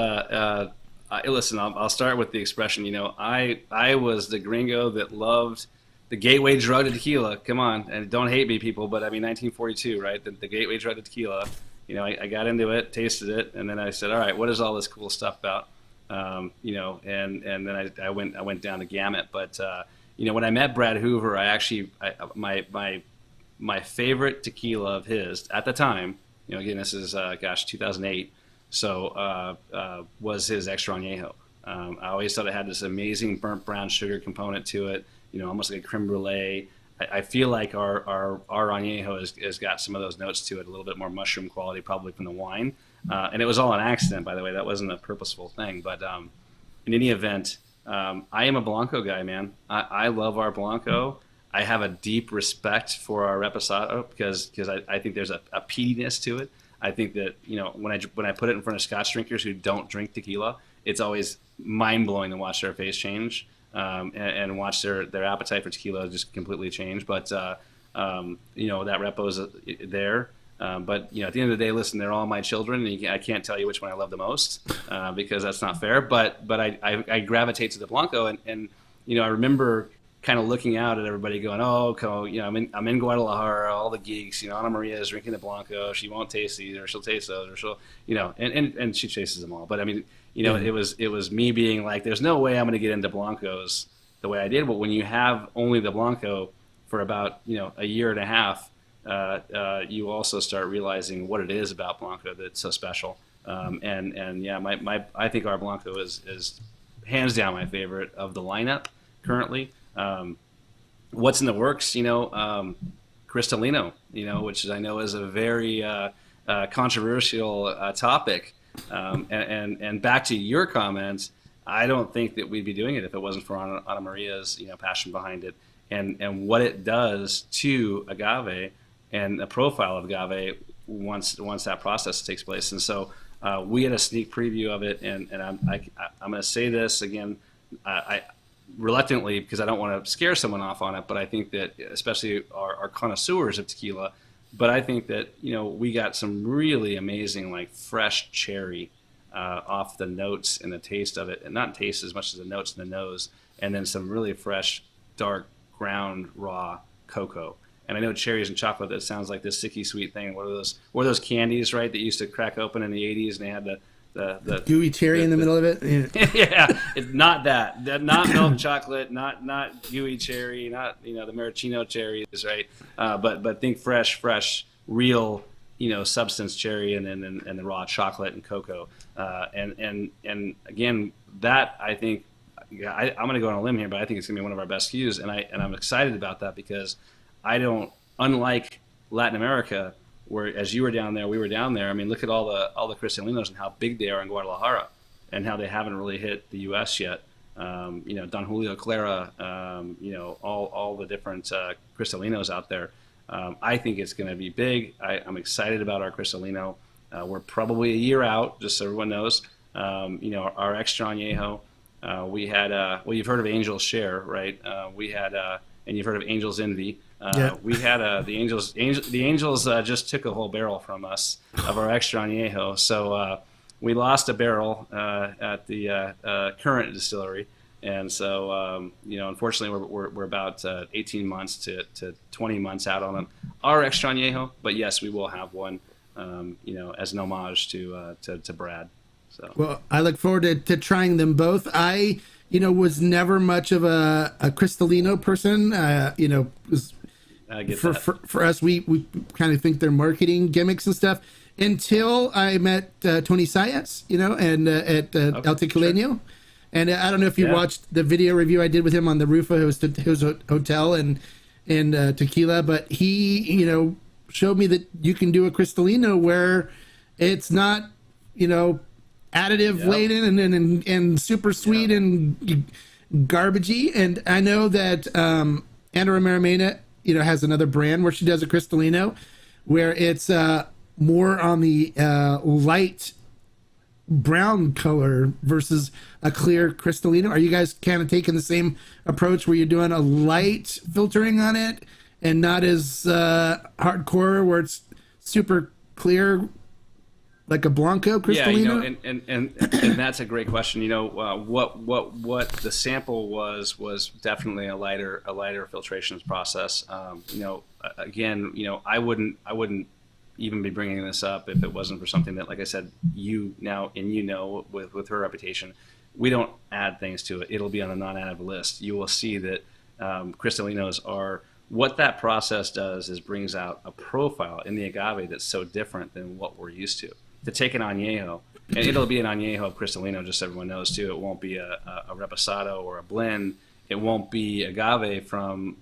listen. I'll start with the expression. I was the gringo that loved the gateway drug to tequila. Come on, and don't hate me, people, but I mean 1942, right? The gateway drug to tequila. I got into it, tasted it, and then I said, all right, what is all this cool stuff about? And then I went down the gamut, but. When I met Brad Hoover, my favorite tequila of his at the time, again, this is 2008, so was his extra añejo. I always thought it had this amazing burnt brown sugar component to it, almost like a creme brulee. I feel like our añejo has got some of those notes to it, a little bit more mushroom quality, probably from the wine. And it was all an accident, by the way. That wasn't a purposeful thing, but in any event. I am a Blanco guy, man. I love our Blanco. I have a deep respect for our Reposado because I think there's a peatiness to it. I think that when I put it in front of Scotch drinkers who don't drink tequila, it's always mind blowing to watch their face change and watch their appetite for tequila just completely change. But that Repo's there. But at the end of the day, listen, they're all my children, and I can't tell you which one I love the most because that's not fair. But I gravitate to the Blanco, and I remember kind of looking out at everybody going, oh, you know, I'm in Guadalajara, all the geeks, you know, Ana Maria is drinking the Blanco. She won't taste these, or she'll taste those, or she'll, you know, and she chases them all. But I mean, you know, it was me being like, there's no way I'm going to get into Blancos the way I did. But when you have only the Blanco for about, you know, a year and a half, you also start realizing what it is about Blanco that's so special. And yeah, I think our Blanco is hands down my favorite of the lineup currently. What's in the works, you know, Crystallino, you know, which I know is a very controversial topic. And back to your comments, I don't think that we'd be doing it if it wasn't for Ana Maria's, you know, passion behind it, and what it does to agave and the profile of agave once that process takes place. And so we had a sneak preview of it, and I'm going to say this again, I reluctantly, because I don't want to scare someone off on it, but I think that especially our connoisseurs of tequila, but I think that, you know, we got some really amazing, like, fresh cherry off the notes and the taste of it, and not taste as much as the notes in the nose, and then some really fresh, dark, ground, raw cocoa. And I know cherries and chocolate, that sounds like this sicky sweet thing. What are those candies, right, that used to crack open in the 80s, and they had the gooey cherry in the middle of it. Yeah, yeah, it's not that. Not milk chocolate, not gooey cherry, not, you know, the maraschino cherries, right? But think fresh, real, you know, substance cherry, and the raw chocolate and cocoa. And again, that, I think, I'm going to go on a limb here, but I think it's going to be one of our best SKUs, and I'm excited about that, because unlike Latin America, where, as you were down there, we were down there. I mean, look at all the Crystallinos and how big they are in Guadalajara, and how they haven't really hit the U.S. yet. You know, Don Julio Clara, you know, all the different Crystallinos out there. I think it's going to be big. I'm excited about our Crystallino. We're probably a year out, just so everyone knows. You know, our extra añejo, we had, well, you've heard of Angel's Share, right? We had, and you've heard of Angel's Envy. Yeah. We had the Angels just took a whole barrel from us of our extra añejo. So we lost a barrel at the current distillery. And so, you know, unfortunately, we're about 18 months to 20 months out on our extra añejo. But yes, we will have one, you know, as an homage to Brad. So. Well, I look forward to trying them both. I, you know, was never much of a Crystallino person. You know, was for us, we kind of think they're marketing gimmicks and stuff, until I met Tony Sayas, you know, and at El Tequilino. Sure. And I don't know if you watched the video review I did with him on the roof of his hotel and tequila, but he, you know, showed me that you can do a Crystallino where it's not, you know, additive laden and super sweet and garbagey. And I know that Ana Romero, you know, has another brand where she does a Crystallino where it's more on the light brown color versus a clear Crystallino. Are you guys kind of taking the same approach where you're doing a light filtering on it and not as hardcore where it's super clear like a Blanco Crystallino? Yeah, you know, and that's a great question. You know, what the sample was definitely a lighter filtration process. You know, again, you know, I wouldn't even be bringing this up if it wasn't for something that, like I said, you know, with her reputation, we don't add things to it. It'll be on a non-additive list. You will see that Crystallinos are, what that process does is brings out a profile in the agave that's so different than what we're used to. To take an añejo, and it'll be an añejo of Crystallino, just so everyone knows too. It won't be a reposado or a blend. It won't be agave from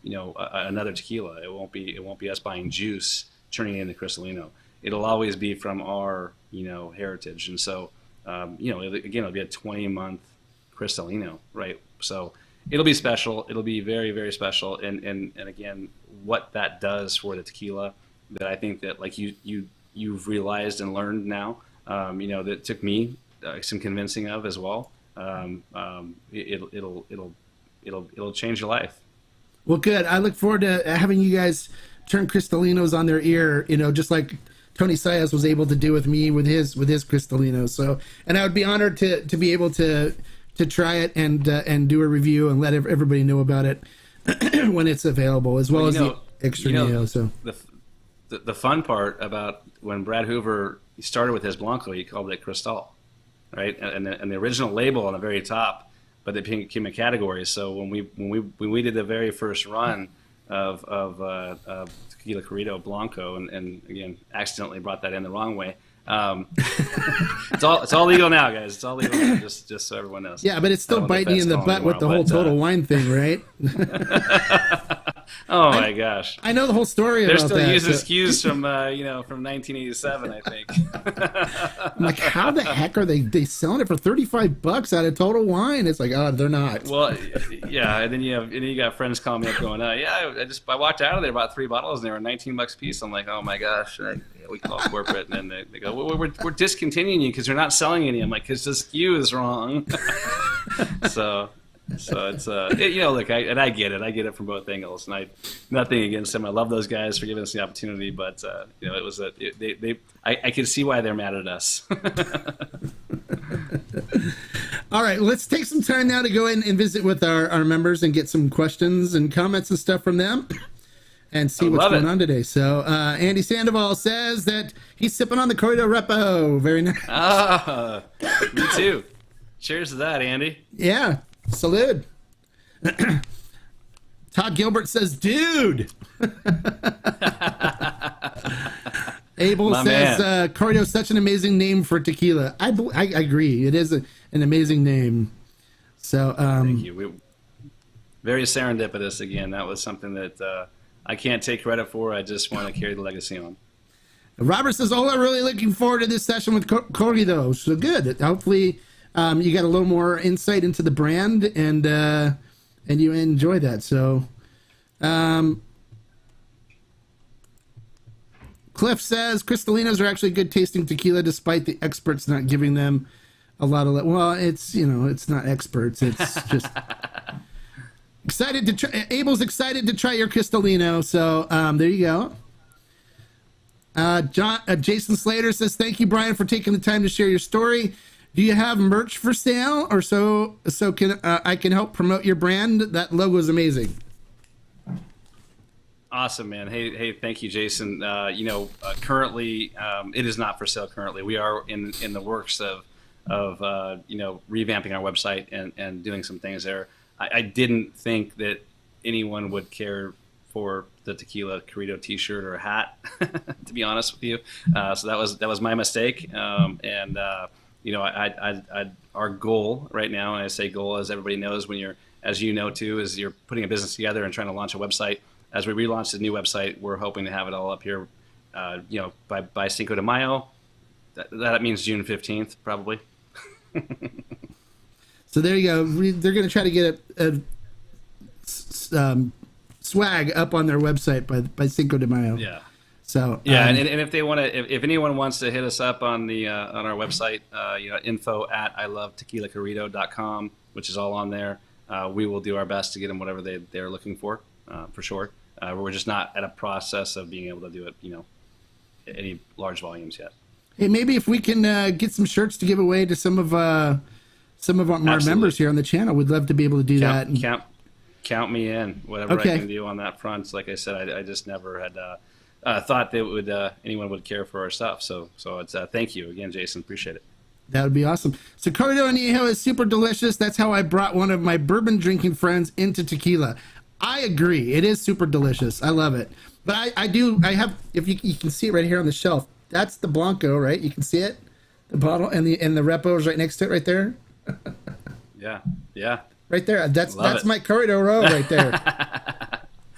you know, another tequila. It won't be us buying juice turning it into Crystallino. It'll always be from our, you know, heritage. And so you know, it'll be a 20-month Crystallino, right? So it'll be special. It'll be very, very special. And again, what that does for the tequila, that I think that, like, you've realized and learned now, you know, that took me some convincing of as well. It'll change your life. Well, good. I look forward to having you guys turn Crystallinos on their ear, you know, just like Tony Sayas was able to do with me with his Crystallino. So, and I would be honored to be able to to try it and do a review and let everybody know about it when it's available, as well as the extra Neo. So the fun part about when Brad Hoover started with his Blanco, he called it Cristal, right? And the original label on the very top, but it became a category. So when we did the very first run of Tequila Corrido Blanco, and again accidentally brought that in the wrong way. It's all legal now, guys. It's all legal now, just so everyone knows. Yeah, but it's still biting you in the butt with the whole Total Wine thing, right? Oh my gosh! I know the whole story about that. They're still using SKUs from from 1987, I think. I'm like, how the heck are they selling it for $35 out of Total Wine? It's like, oh, they're not. Well, yeah, and then you got friends calling me up going, yeah, I walked out of there about 3 bottles and they were $19 a piece. I'm like, oh my gosh. We call corporate, and then they go, well, we're discontinuing you because you're not selling any. I'm like, because the SKU is wrong. So it's look, I get it. I get it from both angles, and nothing against them. I love those guys for giving us the opportunity, but it was I can see why they're mad at us. All right, let's take some time now to go in and visit with our members and get some questions and comments and stuff from them. And see what's going on today. So Andy Sandoval says that he's sipping on the Corrido Repo. Very nice. Me too. Cheers to that, Andy. Yeah. Salud. Todd Gilbert says, dude. Abel says, Corrido is such an amazing name for tequila. I agree. It is an amazing name. So thank you. Very serendipitous again. That was something that I can't take credit for. I just want to carry the legacy on. Robert says, "Oh, I'm really looking forward to this session with Corrido." So good. Hopefully, you got a little more insight into the brand and you enjoy that. So, Cliff says, "Crystallinos are actually good tasting tequila, despite the experts not giving them a lot of." Well, it's it's not experts. It's just. Excited to try. Abel's excited to try your Crystallino. So there you go. Jason Slater says, "Thank you, Brian, for taking the time to share your story. Do you have merch for sale, or so can I can help promote your brand? That logo is amazing." Awesome, man. Hey, thank you, Jason. Currently, it is not for sale. Currently, we are in the works of revamping our website and doing some things there. I didn't think that anyone would care for the Tequila Corrido T-shirt or hat, to be honest with you. So that was my mistake. Our goal right now, and I say goal, as everybody knows, as you know too, is you're putting a business together and trying to launch a website. As we relaunch the new website, we're hoping to have it all up here, by Cinco de Mayo. That means June 15th, probably. So there you go. They're going to try to get a swag up on their website by Cinco de Mayo. Yeah. So yeah, and if they want to, if anyone wants to hit us up on on our website, info@ilovetequilacorrido.com, which is all on there. We will do our best to get them whatever they're looking for sure. We're just not at a process of being able to do it, any large volumes yet. Hey, maybe if we can get some shirts to give away to some of our members here on the channel, we'd love to be able to do that. Count me in. Whatever I can do on that front. Like I said, I just never had thought that anyone would care for our stuff. So it's thank you again, Jason. Appreciate it. That would be awesome. So Corrido Añejo is super delicious. That's how I brought one of my bourbon drinking friends into tequila. I agree. It is super delicious. I love it. But I have, if you can see it right here on the shelf, that's the Blanco, right? You can see it, the bottle, and the Repo is right next to it, right there. Yeah. Right there. That's my Corrido row right there.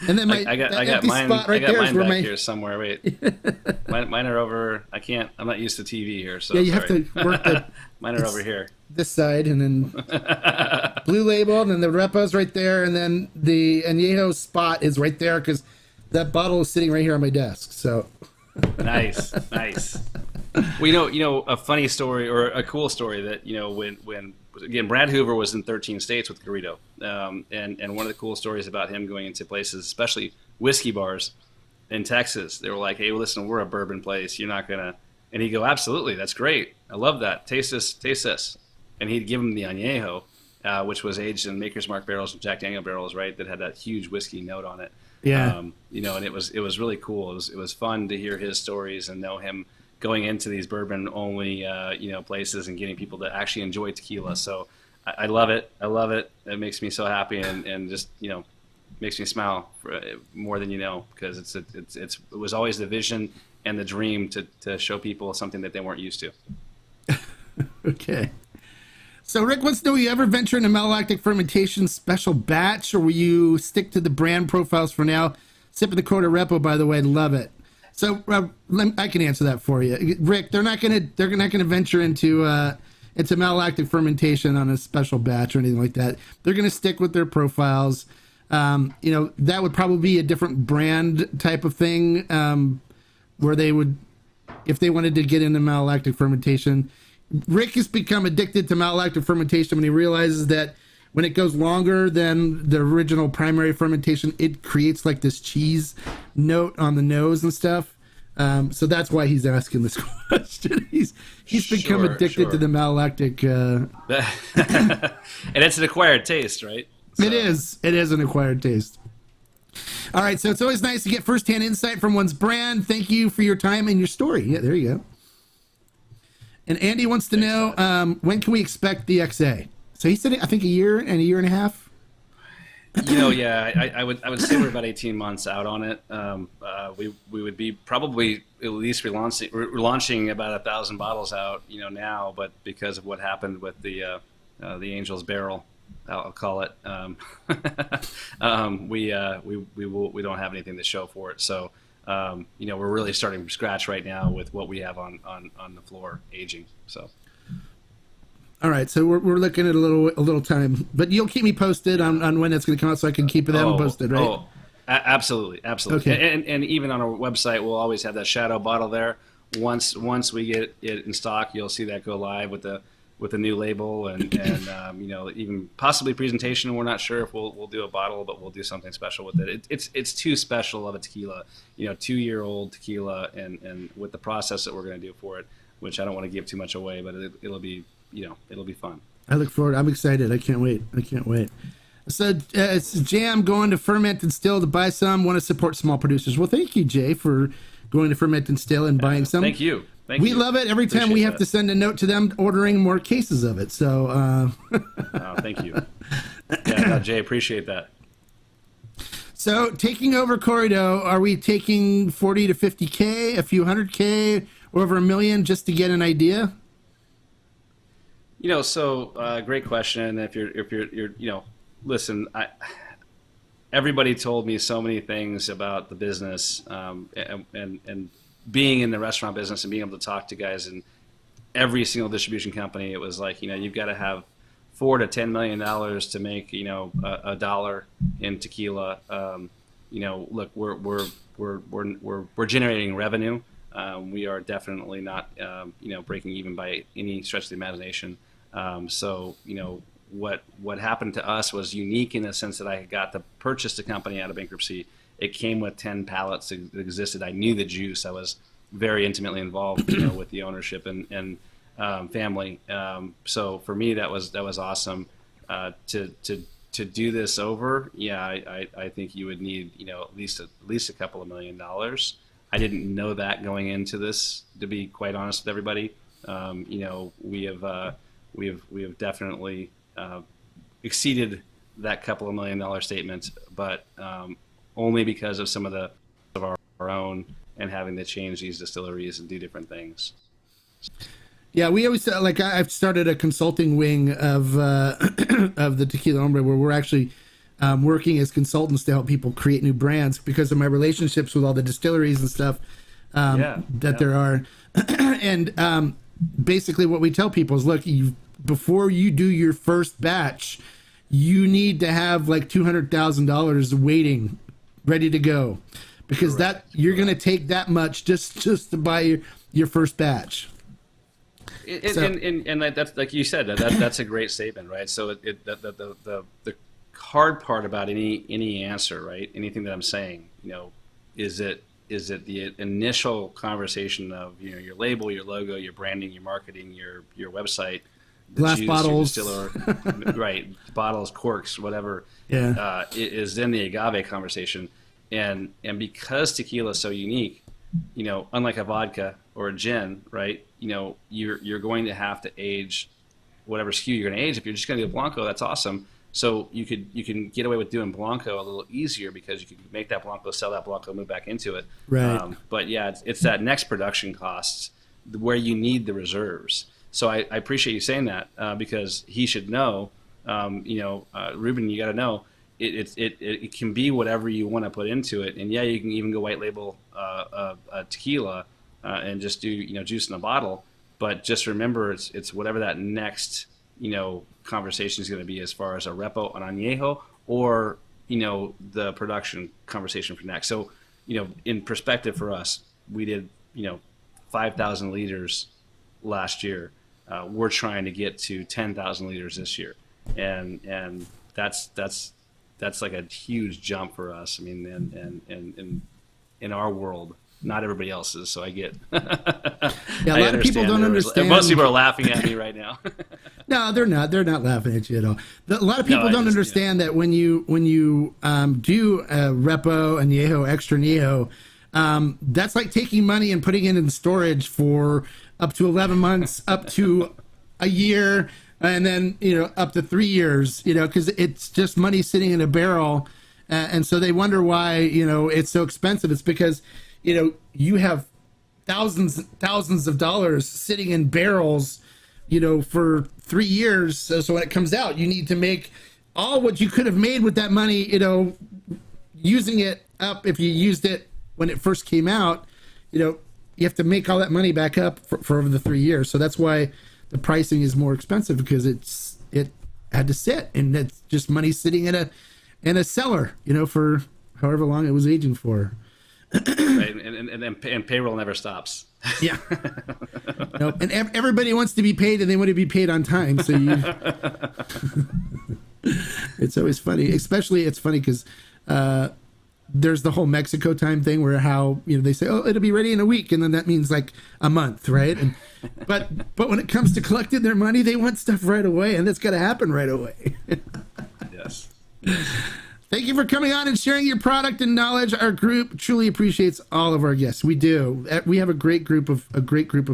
And then I got mine. Spot right there is where back here somewhere. Wait, mine are over. I'm not used to TV here, so yeah, you have to work the. Mine are over here. This side, and then blue label, and then the Repo's right there, and then the Añejo spot is right there because that bottle is sitting right here on my desk. So nice. Well, a funny story or a cool story that when again Brad Hoover was in 13 states with Corrido, and one of the cool stories about him going into places, especially whiskey bars in Texas, they were like, "Hey, well, listen, we're a bourbon place. You're not gonna," and he'd go, "Absolutely, that's great. I love that. Taste this," and he'd give him the Añejo, which was aged in Maker's Mark barrels and Jack Daniel barrels, right? That had that huge whiskey note on it. Yeah. And it was really cool. It was fun to hear his stories and know him going into these bourbon only places and getting people to actually enjoy tequila. So I love it. I love it. It makes me so happy and just makes me smile more than you know, because it was always the vision and the dream to show people something that they weren't used to. Okay. So Rick wants to know, will you ever venture into malolactic fermentation special batch, or will you stick to the brand profiles for now? Sipping the Quarter Repo, by the way, love it. So I can answer that for you, Rick. They're not gonna venture into malolactic fermentation on a special batch or anything like that. They're gonna stick with their profiles. That would probably be a different brand type of thing, where they would, if they wanted to get into malolactic fermentation. Rick has become addicted to malolactic fermentation when he realizes that when it goes longer than the original primary fermentation, it creates like this cheese note on the nose and stuff. So that's why he's asking this question. He's become addicted to the malolactic. And it's an acquired taste, right? So. It is an acquired taste. All right, so it's always nice to get firsthand insight from one's brand. Thank you for your time and your story. Yeah, there you go. And Andy wants to know, when can we expect the XA? So he said, I think a year and a half. I would say we're about 18 months out on it. We would be probably at least relaunching about 1,000 bottles out, now, but because of what happened with the Angel's Barrel, I'll call it, we don't have anything to show for it. So, we're really starting from scratch right now with what we have on the floor aging. So. All right, so we're looking at a little time, but you'll keep me posted on when it's going to come out, so I can keep them posted, right? Absolutely. Okay. And even on our website, we'll always have that shadow bottle there. Once we get it in stock, you'll see that go live with the new label and even possibly presentation. We're not sure if we'll do a bottle, but we'll do something special with it. It's too special of a tequila, 2-year-old tequila, and with the process that we're going to do for it, which I don't want to give too much away, but it'll be fun. I look forward. I'm excited. I can't wait. So it's Jam going to Ferment and Still to buy some. Want to support small producers. Well, thank you, Jay, for going to Ferment and Still and buying some. Thank you. We love it. Every time we have to send a note to them ordering more cases of it. So thank you. Yeah, Jay, appreciate that. So taking over Corrido, are we taking 40 to 50K, a few 100K, or over $1 million, just to get an idea? Great question. If you're listen, everybody told me so many things about the business, and being in the restaurant business and being able to talk to guys in every single distribution company. It was like, you've got to have $4 to $10 million to make, a dollar in tequila. Look, we're generating revenue. We are definitely not, breaking even by any stretch of the imagination. What happened to us was unique in the sense that I got to purchase the company out of bankruptcy. It came with 10 pallets that existed. I knew the juice. I was very intimately involved, with the ownership and family. So for me, that was awesome. To do this over, I think you would need, at least a couple of $1 million. I didn't know that going into this, to be quite honest with everybody. We have definitely exceeded that couple of $1 million statement, but only because of some of our own and having to change these distilleries and do different things. Yeah, we always I've started a consulting wing of the Tequila Hombre, where we're actually working as consultants to help people create new brands because of my relationships with all the distilleries and stuff there are. And basically what we tell people is, look, before you do your first batch, you need to have like $200,000 waiting, ready to go, because you're going to take that much just to buy your first batch. And that's, like you said, that's a great statement, right? So the hard part about any answer, right? Anything that I'm saying, is it the initial conversation of your label, your logo, your branding, your marketing, your website, glass juice, bottles, your distiller, right? Bottles, corks, whatever. Yeah. Is then the agave conversation, and because tequila is so unique, unlike a vodka or a gin, right? You're going to have to age whatever SKU you're going to age. If you're just going to do Blanco, that's awesome. So you can get away with doing Blanco a little easier because you can make that Blanco, sell that Blanco, move back into it. Right. But yeah, it's that next production costs where you need the reserves. So I appreciate you saying that because he should know. Ruben, you got to know it can be whatever you want to put into it. And yeah, you can even go white label a tequila and just do juice in a bottle. But just remember, it's whatever that next conversation is going to be as far as a repo, an añejo, or the production conversation for next. So in perspective for us, we did 5,000 liters last year. We're trying to get to 10,000 liters this year, and that's like a huge jump for us. I mean, and in our world, not everybody else's. So I get. Yeah, a lot of people don't understand. Most people are laughing at me right now. No, they're not. They're not laughing at you at all. A lot of people don't understand that when you do a repo, añejo, extra añejo, that's like taking money and putting it in storage for up to 11 months, up to a year, and then up to 3 years. Because it's just money sitting in a barrel, and so they wonder why it's so expensive. It's because you have thousands of dollars sitting in barrels, for 3 years. So when it comes out, you need to make all what you could have made with that money, using it up. If you used it when it first came out, you have to make all that money back up for over the 3 years. So that's why the pricing is more expensive, because it had to sit, and it's just money sitting in a cellar, for however long it was aging for. Right, and payroll never stops. Yeah. Nope. And everybody wants to be paid, and they want to be paid on time. So it's always funny. Especially it's funny because there's the whole Mexico time thing where how they say, oh, it'll be ready in a week, and then that means like a month, right? And but when it comes to collecting their money, they want stuff right away, and that's got to happen right away. Yes. Thank you for coming on and sharing your product and knowledge. Our group truly appreciates all of our guests. We do. We have a great group of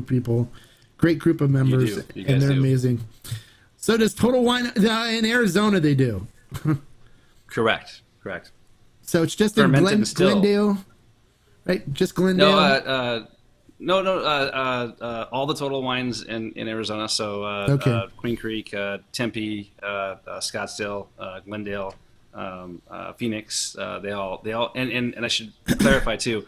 people, great group of members, and they're amazing. So does Total Wine in Arizona? They do. Correct. So it's just in Glendale, right? Just Glendale. All the Total Wines in Arizona. So Queen Creek, Tempe, Scottsdale, Glendale. Phoenix, they all, and I should clarify too,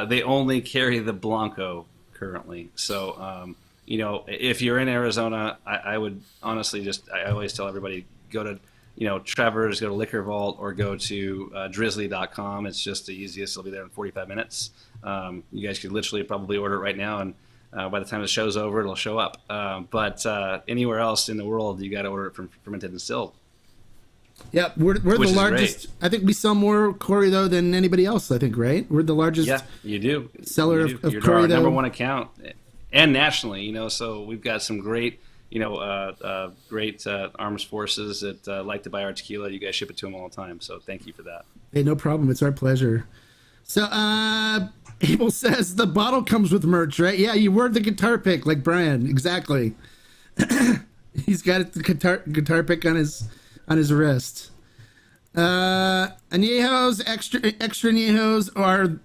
they only carry the Blanco currently. So, if you're in Arizona, I would honestly I always tell everybody, go to, Trevor's, go to Liquor Vault, or go to drizzly.com. It's just the easiest. It'll be there in 45 minutes. You guys could literally probably order it right now, and by the time the show's over, it'll show up. But anywhere else in the world, you got to order it from Fermented and Distilled. Yeah, we're the largest. I think we sell more Corrido than anybody else. I think, right? We're the largest. Yeah, you do. Seller of You're Corrido. Our number one account, and nationally. So we've got some great, great armed forces that like to buy our tequila. You guys ship it to them all the time. So thank you for that. Hey, no problem. It's our pleasure. So, Abel says the bottle comes with merch, right? Yeah, you wore the guitar pick like Brian. Exactly. He's got the guitar pick on his wrist. Añejos, extra añejos are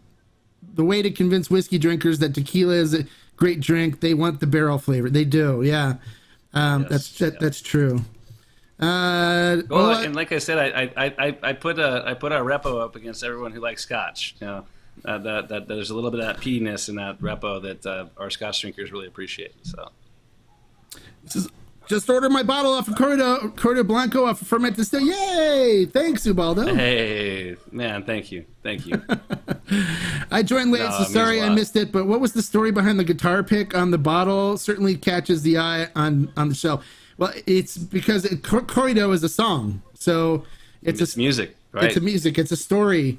the way to convince whiskey drinkers that tequila is a great drink. They want the barrel flavor. They do, yeah. That's true. And like I said, I put our repo up against everyone who likes Scotch. That there's a little bit of that peatiness in that repo that our Scotch drinkers really appreciate. So. Just ordered my bottle off of Corrido Blanco off of Fermented Still. Yay! Thanks, Ubaldo. Hey, man, thank you. I joined late, so sorry I missed it, but what was the story behind the guitar pick on the bottle? Certainly catches the eye on the shelf. Well, it's because Corrido is a song, so it's music, right? It's a music. It's a story.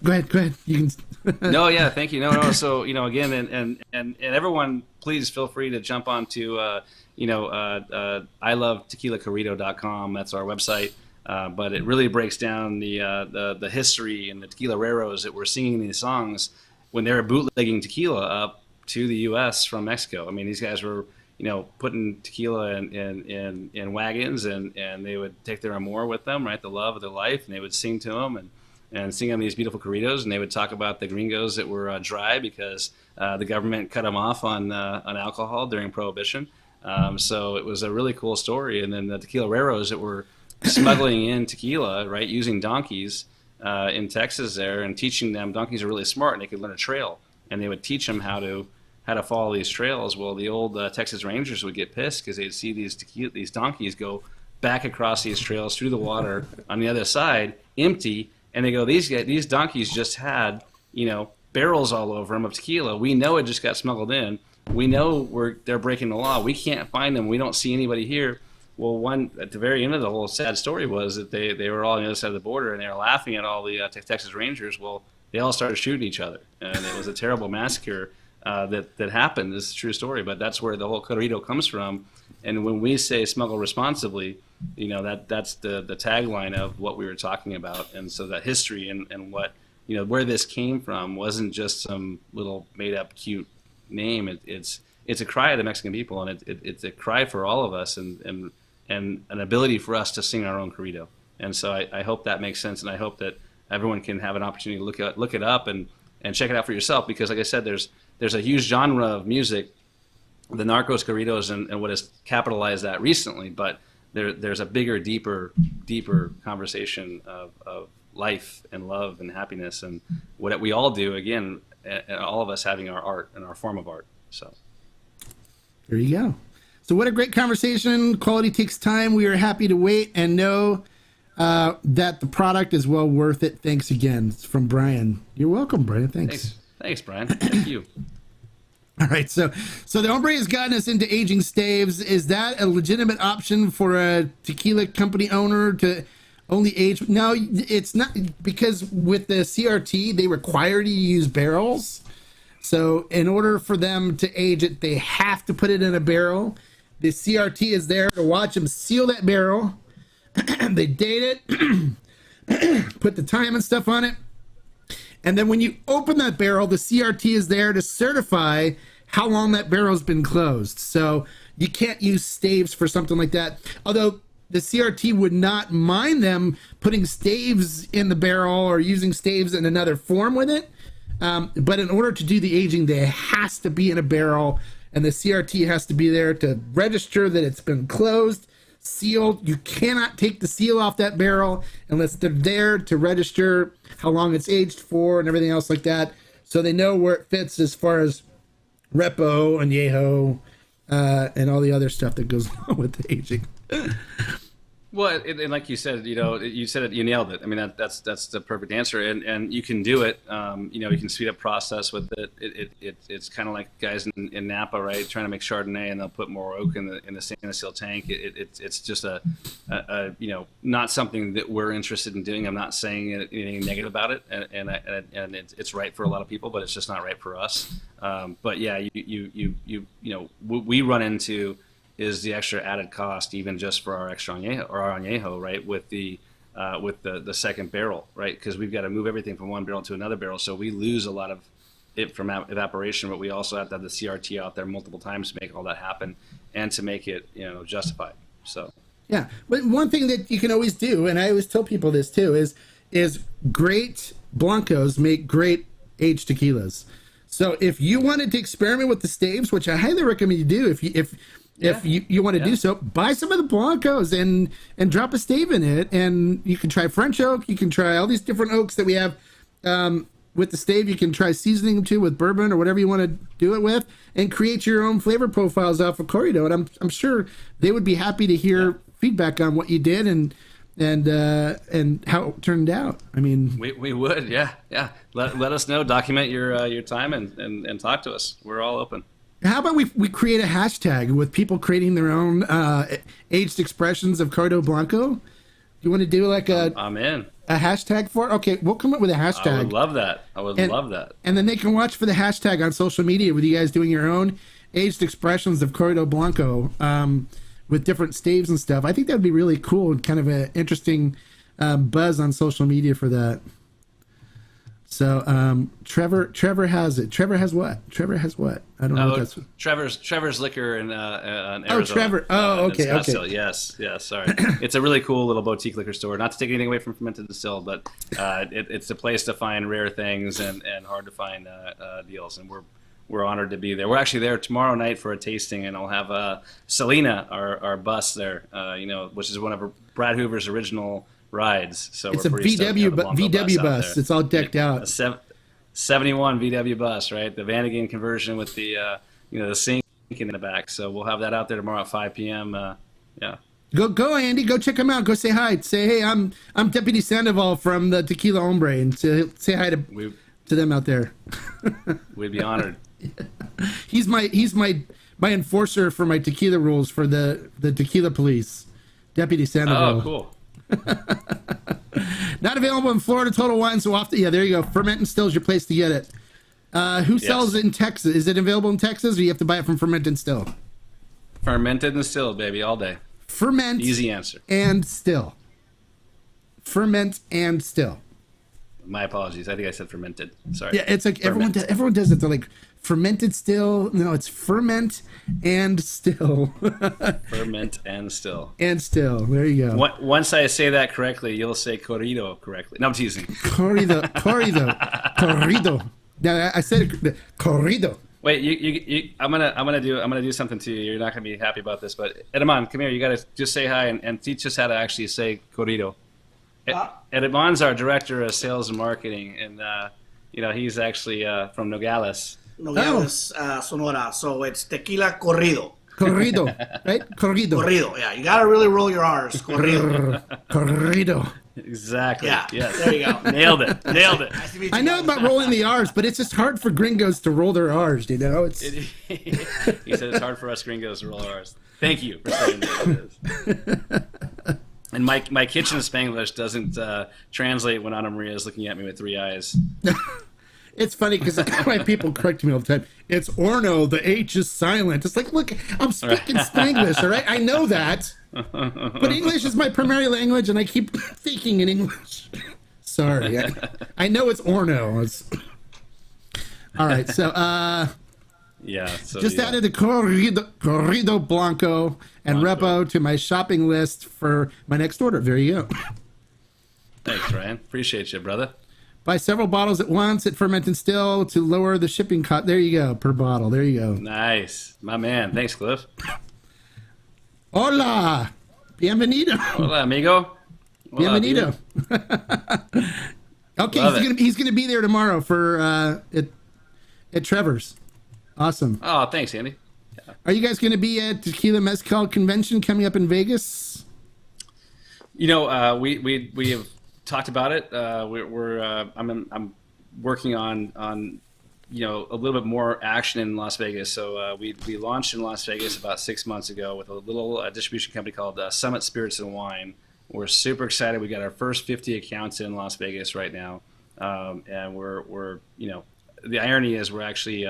Go ahead. You can. No, yeah, thank you. No. So again, and everyone, please feel free to jump onto I love tequilacorrido.com. That's our website. But it really breaks down the history and the tequila raros that we're singing in these songs when they were bootlegging tequila up to the U.S. from Mexico. I mean, these guys were putting tequila in wagons, and they would take their amor with them, right, the love of their life, and they would sing to them and sing on these beautiful corridos, and they would talk about the gringos that were dry because the government cut them off on alcohol during Prohibition. So it was a really cool story. And then the tequila raros that were smuggling in tequila, right, using donkeys in Texas there, and teaching them. Donkeys are really smart, and they could learn a trail, and they would teach them how to follow these trails. Well, the old Texas Rangers would get pissed because they'd see these donkeys go back across these trails through the water on the other side, empty, and they go, these donkeys just had barrels all over them of tequila. We know it just got smuggled in. We know they're breaking the law. We can't find them. We don't see anybody here. Well, at the very end of the whole sad story was that they were all on the other side of the border, and they were laughing at all the Texas Rangers. Well, they all started shooting each other, and it was a terrible massacre that happened. This is a true story, but that's where the whole corrido comes from. And when we say smuggle responsibly, that's the tagline of what we were talking about. And so that history and what where this came from wasn't just some little made up cute name. It's a cry of the Mexican people, and it's a cry for all of us, and an ability for us to sing our own corrido. And so I hope that makes sense, and I hope that everyone can have an opportunity to look it up and check it out for yourself, because like I said, there's a huge genre of music, the narcos corridos, and what has capitalized that recently, but there's a bigger, deeper conversation of life and love and happiness, and what we all do, again, and all of us having our art and our form of art. So there you go. So what a great conversation. Quality takes time. We are happy to wait and know that the product is well worth it. Thanks again. It's from Brian. You're welcome, Brian. Thanks, Brian. Thank you. All right. So the Hombre has gotten us into aging staves. Is that a legitimate option for a tequila company owner to only age? No, it's not, because with the CRT, they require you to use barrels. So in order for them to age it, they have to put it in a barrel. The CRT is there to watch them seal that barrel. They date it, put the time and stuff on it. And then when you open that barrel, the CRT is there to certify how long that barrel's been closed. So you can't use staves for something like that. Although the CRT would not mind them putting staves in the barrel or using staves in another form with it. But in order to do the aging, they has to be in a barrel, and the CRT has to be there to register that it's been closed, sealed. You cannot take the seal off that barrel unless they're there to register how long it's aged for and everything else like that. So they know where it fits as far as repo, añejo, and all the other stuff that goes along with the aging. Well, and like you said, you said it, you nailed it. I mean, that's the perfect answer, and you can do it. You can speed up process with it. It's kind of like guys in Napa, right? Trying to make Chardonnay, and they'll put more oak in the stainless steel tank. It's just a not something that we're interested in doing. I'm not saying anything negative about it, and it's right for a lot of people, but it's just not right for us. But yeah, we run into is the extra added cost, even just for our extra añejo, or our añejo, right, with the second barrel, right, because we've got to move everything from one barrel to another barrel, so we lose a lot of it from evaporation, but we also have to have the CRT out there multiple times to make all that happen and to make it justified. So yeah, but one thing that you can always do, and I always tell people this too, is great blancos make great aged tequilas. So if you wanted to experiment with the staves, which I highly recommend you do, if you want to do so, buy some of the blancos and drop a stave in it, and you can try French oak. You can try all these different oaks that we have with the stave. You can try seasoning them too with bourbon or whatever you want to do it with, and create your own flavor profiles off of corrido. And I'm sure they would be happy to hear feedback on what you did and how it turned out. I mean, we would, yeah. Let us know. Document your time and talk to us. We're all open. How about we create a hashtag with people creating their own aged expressions of Corrido Blanco? You want to do like a... I'm in. A hashtag for it? Okay, we'll come up with a hashtag. I would love that. Love that. And then they can watch for the hashtag on social media with you guys doing your own aged expressions of Corrido Blanco with different staves and stuff. I think that would be really cool and kind of an interesting buzz on social media for that. So Trevor has it. Trevor has what? I don't know what that's. Trevor's Liquor in Arizona. Oh, Trevor. Oh, okay. Okay. Yes. Sorry. It's a really cool little boutique liquor store. Not to take anything away from Fermented Distilled, but it's a place to find rare things and hard to find deals. And we're honored to be there. We're actually there tomorrow night for a tasting, and I'll have Selena, our bus there. Which is one of Brad Hoover's original rides. So it's a VW bus. It's all decked out. A 71 VW bus, right? The Vanagon conversion with the the sink in the back. So we'll have that out there tomorrow at 5 p.m. Yeah. Go Andy. Go check him out. Go say hi. Say, hey, I'm Deputy Sandoval from the Tequila Hombre, and say hi to them out there. We'd be honored. He's my enforcer for my tequila rules for the tequila police. Deputy Sandoval. Oh, cool. Not available in Florida Total Wine so often. Yeah, there you go. Ferment and Still is your place to get it. Who sells it in Texas? Is it available in Texas, or you have to buy it from Ferment and Still? Fermented and Still, baby, all day. Ferment. Easy answer. And Still. Ferment and Still. My apologies. I think I said fermented. Sorry. Yeah, it's like everyone does it. They're like fermented still. No, it's ferment and still. Ferment and still. And still. There you go. Once I say that correctly, you'll say corrido correctly. No, I'm teasing. Corrido. Now I said corrido. Wait, I'm gonna do something to you. You're not gonna be happy about this, but Edamon, come here. You gotta just say hi and teach us how to actually say corrido. Edmon's our director of sales and marketing, and he's actually from Nogales. Sonora. So it's Tequila Corrido. Corrido, right? Corrido. Yeah, you gotta really roll your R's. Corrido. Corrido. Exactly. Yeah. Yes. There you go. Nailed it. Nice to meet you I know guys. about rolling the R's, but it's just hard for gringos to roll their R's. He said it's hard for us gringos to roll ours. Thank you for saying that. And my kitchen Spanglish doesn't translate when Ana Maria is looking at me with three eyes. It's funny because my people correct me all the time. It's Orno. The H is silent. It's like, look, I'm speaking Spanglish, all right? I know that. But English is my primary language, and I keep thinking in English. Sorry. I know it's Orno. All right, so... just added the Corrido Blanco and Repo to my shopping list for my next order. There you go. Thanks, Ryan. Appreciate you, brother. Buy several bottles at once at Ferment and Still to lower the shipping cost. There you go, per bottle. There you go. Nice. My man. Thanks, Cliff. Hola. Bienvenido. Hola, amigo. Hola, Bienvenido. Okay, he's gonna be there tomorrow for at Trevor's. Awesome. Oh, thanks, Andy. Yeah. Are you guys going to be at Tequila Mezcal Convention coming up in Vegas? We have talked about it. I'm working on a little bit more action in Las Vegas. So we launched in Las Vegas about 6 months ago with a little distribution company called Summit Spirits and Wine. We're super excited. We got our first 50 accounts in Las Vegas right now, and we're the irony is we're actually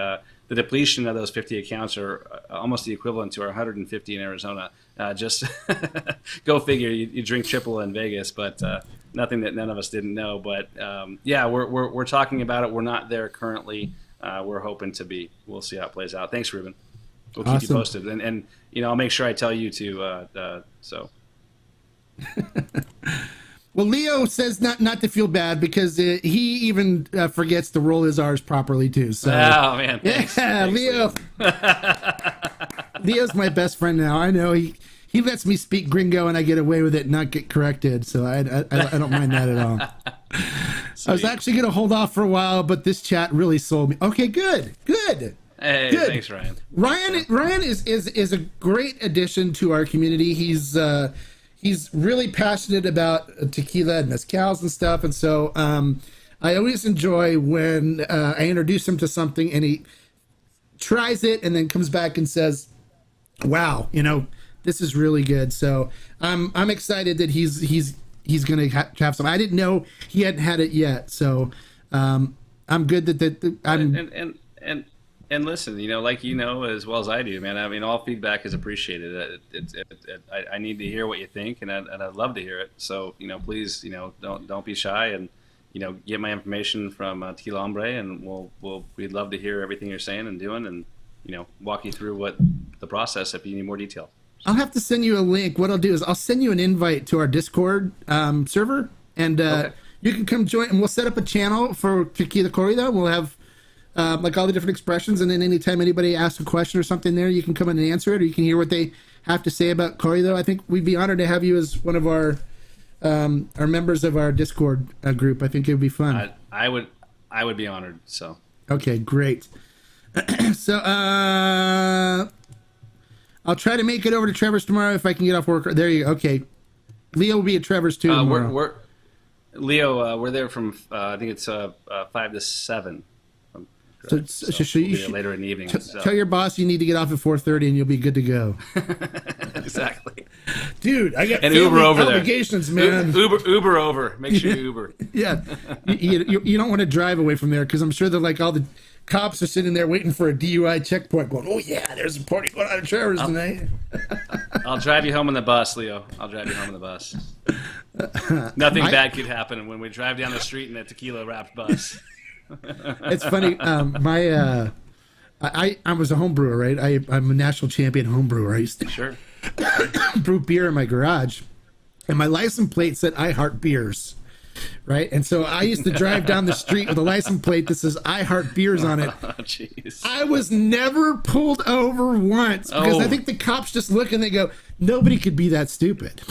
the depletion of those 50 accounts are almost the equivalent to our 150 in Arizona. Just go figure. You drink triple in Vegas, but nothing that none of us didn't know. But we're talking about it. We're not there currently. We're hoping to be. We'll see how it plays out. Thanks, Ruben. We'll keep you posted, and I'll make sure I tell you too. So. Well, Leo says not to feel bad because he even forgets to roll his R's properly too. So, oh man, thanks. Yeah, thanks, Leo. Leo's my best friend now. I know he lets me speak gringo and I get away with it and not get corrected. So I don't mind that at all. I was actually going to hold off for a while, but this chat really sold me. Okay, good. Hey, good. Thanks, Ryan. Ryan is a great addition to our community. He's really passionate about tequila and mezcals and stuff. And so I always enjoy when I introduce him to something and he tries it and then comes back and says, wow, this is really good. So I'm excited that he's he's going to have some. I didn't know he hadn't had it yet, so I'm good that I'm. And listen, like as well as I do, man. I mean, all feedback is appreciated. I need to hear what you think, and I'd love to hear it. So please, don't be shy, and get my information from Tequila Hombre, and we'd love to hear everything you're saying and doing, and walk you through what the process if you need more detail. I'll have to send you a link. What I'll do is I'll send you an invite to our Discord server, and Okay. you can come join, and we'll set up a channel for Tequila Corrido. We'll have like all the different expressions, and then anytime anybody asks a question or something there, you can come in and answer it, or you can hear what they have to say about Corrido. I think we'd be honored to have you as one of our members of our Discord group. I think it would be fun. I would be honored. So okay, great. So I'll try to make it over to Trevor's tomorrow if I can get off work. There you go. Okay, Leo will be at Trevor's too tomorrow. We're there from I think it's 5 to 7. So We'll be there later in the evening. Tell your boss you need to get off at 4:30 and you'll be good to go. Exactly. Dude, I got and Uber over obligations, there. man. Uber over. Make sure you Uber. Yeah, you don't want to drive away from there because I'm sure that like all the cops are sitting there waiting for a DUI checkpoint, going, "Oh yeah, there's a party going on at Trevor's tonight." I'll drive you home on the bus, Leo. I'll drive you home on the bus. Nothing bad could happen when we drive down the street in a tequila wrapped bus. It's funny. I was a home brewer, right? I'm a national champion home brewer. I used to Sure. brew beer in my garage, and my license plate said "I Heart Beers," right? And so I used to drive down the street with a license plate that says "I Heart Beers" on it. Oh, jeez. I was never pulled over once because I think the cops just look and they go, "Nobody could be that stupid."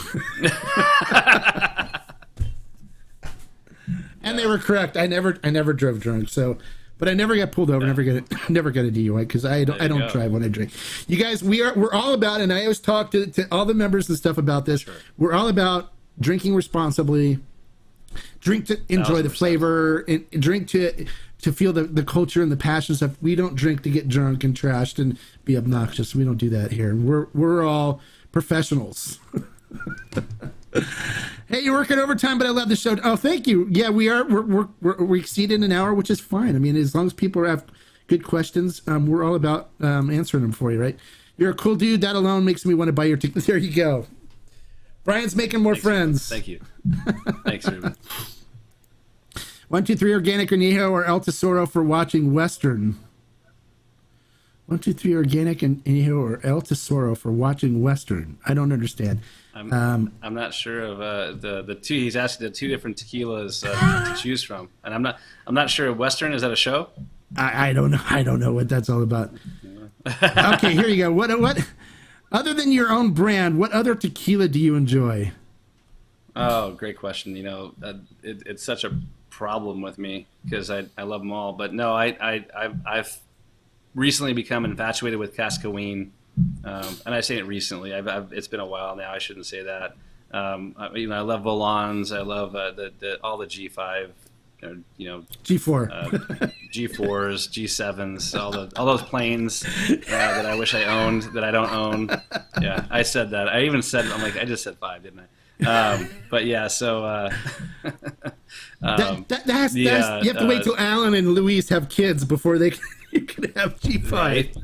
And they were correct. I never drove drunk. So, but I never got pulled over. Never got a DUI because I don't drive when I drink. You guys, we're all about, and I always talk to all the members and stuff about this. Sure. We're all about drinking responsibly. Drink to enjoy the flavor, and drink to feel the culture and the passion stuff. We don't drink to get drunk and trashed and be obnoxious. We don't do that here. We're all professionals. Hey, you're working overtime, but I love the show. Oh, thank you. Yeah, we are. We exceeded an hour, which is fine. I mean, as long as people have good questions, we're all about answering them for you, right? You're a cool dude. That alone makes me want to buy your ticket. There you go. Brian's making more friends. Thank you. Thanks, Ruben. 1, 2, 3, Organic Añejo or El Tesoro for watching Western. 1, 2, 3, Organic Añejo or El Tesoro for watching Western. I don't understand. I'm not sure of the two. He's asked the two different tequilas to choose from, and I'm not sure. Western, is that a show? I don't know. I don't know what that's all about. Okay, here you go. What? Other than your own brand, what other tequila do you enjoy? Oh, great question. It's such a problem with me because I love them all. But no, I've recently become infatuated with Cascaween. And I say it recently. It's been a while now. I shouldn't say that. I love Volans. I love all the G5, G4, G4s, G7s, all those planes that I wish I owned that I don't own. Yeah, I said that. I even said, I'm like, I just said 5, didn't I? But yeah, so you have to wait till Alan and Luis have kids before you can have G5. Right?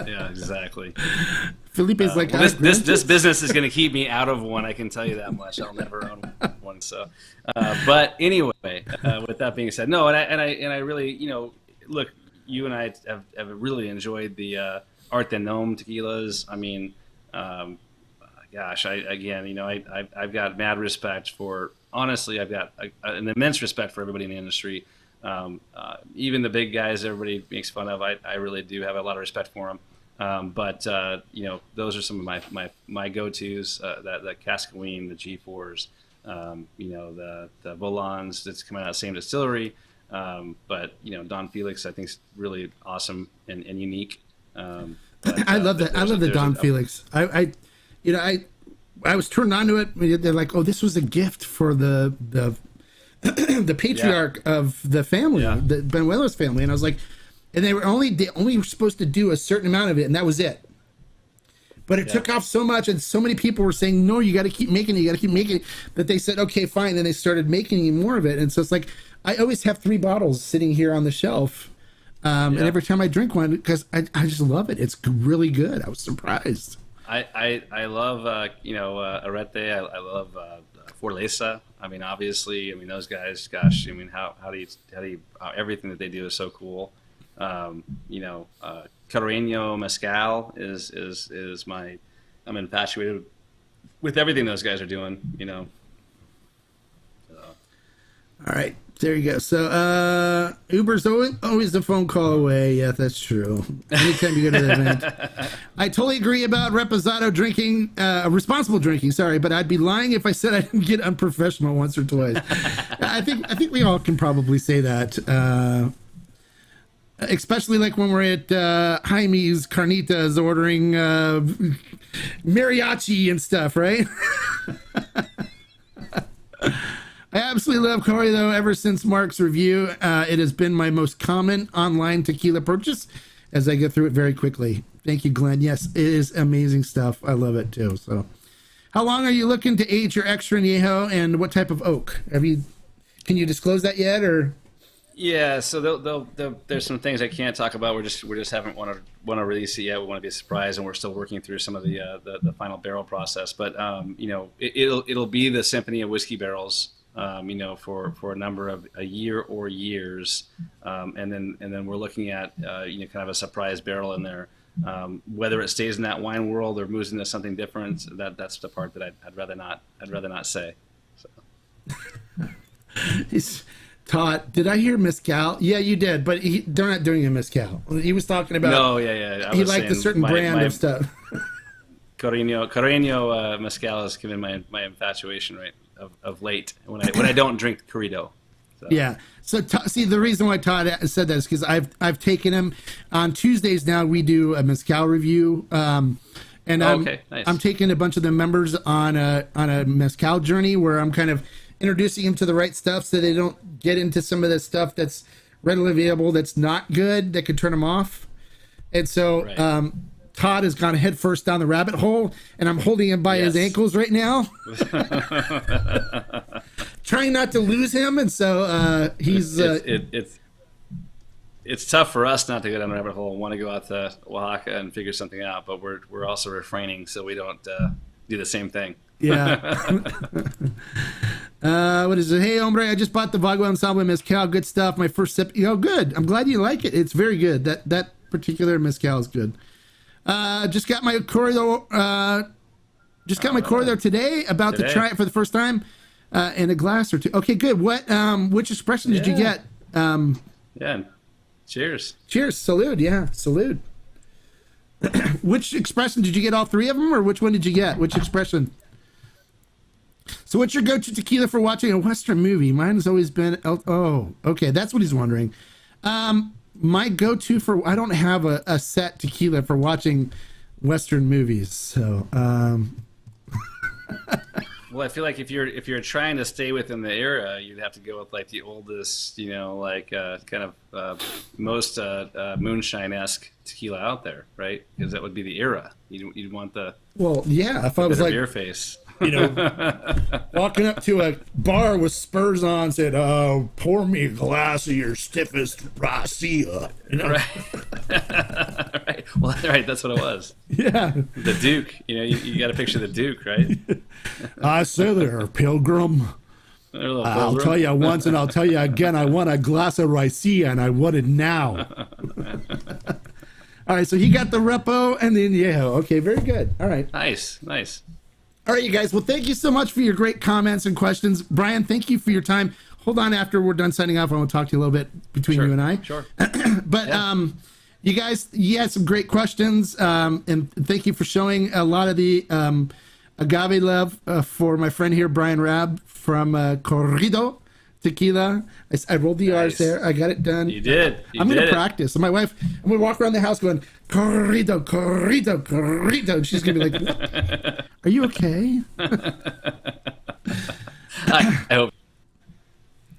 Yeah, exactly. Felipe's like, well, this business is going to keep me out of one. I can tell you that much. I'll never own one. So, but anyway, with that being said, no, and I really, look, you and I have really enjoyed the Art de Nome tequilas. I mean, gosh, I've got mad respect for. Honestly, I've got an immense respect for everybody in the industry. Even the big guys everybody makes fun of, I really do have a lot of respect for them. But those are some of my go-tos. The Cascaween, the G4s, the Volans that's coming out of the same distillery. But Don Felix, I think, is really awesome and unique. I love that. I love the Don Felix. I was turned on to it. They're like, oh, this was a gift for the the patriarch of the family, the Benuelos family, and I was like, and they were only supposed to do a certain amount of it, and that was it. But it took off so much, and so many people were saying, no, you got to keep making it, you got to keep making it, that they said, okay, fine. Then they started making more of it. And so it's like, I always have 3 bottles sitting here on the shelf. And every time I drink one, because I just love it. It's really good. I was surprised. I love, Arete. I love Fortaleza. I mean, obviously, those guys, gosh, how do you everything that they do is so cool. Carreño Mezcal is I'm infatuated with everything those guys are doing, All right, there you go. So Uber's always a phone call away. Yeah, that's true. Anytime you go to the event. I totally agree about reposado drinking, responsible drinking, sorry, but I'd be lying if I said I didn't get unprofessional once or twice. I think we all can probably say that. Especially like when we're at Jaime's Carnitas ordering mariachi and stuff, right? I absolutely love Corrido ever since Mark's review. It has been my most common online tequila purchase as I get through it very quickly. Thank you, Glenn. Yes, it is amazing stuff. I love it too. So how long are you looking to age your extra añejo, and what type of oak? Can you disclose that yet, or? Yeah, so there's some things I can't talk about. We just haven't want to release it yet. We want to be a surprise, and we're still working through some of the final barrel process. But it'll be the symphony of whiskey barrels. For a number of a year or years, and then we're looking at kind of a surprise barrel in there. Whether it stays in that wine world or moves into something different, that's the part that I'd rather not say. So. Todd, did I hear mezcal? Yeah, you did, but they're not doing a mezcal. He was talking about. No, yeah. He liked a certain brand of stuff. Carreño mezcal has given my infatuation right of late when I don't drink Corrido. So. Yeah. So see, the reason why Todd said that is because I've taken him on Tuesdays now. We do a mezcal review, and nice. I'm taking a bunch of the members on a mezcal journey where I'm kind of introducing them to the right stuff so they don't get into some of the stuff that's readily available that's not good, that could turn them off. And so Todd has gone head first down the rabbit hole, and I'm holding him by his ankles right now. Trying not to lose him, and so he's... It's tough for us not to go down the rabbit hole and want to go out to Oaxaca and figure something out, but we're also refraining so we don't do the same thing. Yeah. What is it? Hey, hombre, I just bought the Vagua Ensemble Mezcal. Good stuff. My first sip. Good. I'm glad you like it. It's very good. That particular mezcal is good. Just got my Corrido. Today. About to try it for the first time in a glass or two. Okay, good. Which expression did you get? Yeah. Cheers. Cheers. Salud. Yeah. Salud. Which expression did you get? All 3 of them, or which one did you get? Which expression? So what's your go-to tequila for watching a Western movie? Mine has always been... okay. That's what he's wondering. My go-to for... I don't have a set tequila for watching Western movies. So... Well, I feel like if you're trying to stay within the era, you'd have to go with like the oldest, kind of most moonshine-esque tequila out there, right? Because that would be the era. You'd want the... Well, yeah. If I was like... beer face. Walking up to a bar with spurs on, said, "Oh, pour me a glass of your stiffest racia." Right. Right. Well, right. That's what it was. Yeah. The Duke. You got to picture the Duke, right? I say there, Pilgrim. I'll tell you once and I'll tell you again. I want a glass of racia, and I want it now. All right. So he got the repo and the añejo. Okay. Very good. All right. Nice. All right, you guys. Well, thank you so much for your great comments and questions. Brian, thank you for your time. Hold on, after we're done signing off, I want to talk to you a little bit between you and I. Sure. But you guys, you had some great questions, and thank you for showing a lot of the agave love for my friend here, Brian Raab from Corrido Tequila. I rolled the R's there. I got it done. You did. I'm going to practice. And my wife, I'm going to walk around the house going, Corrido, Corrido, Corrido. And she's going to be like, are you okay? I hope.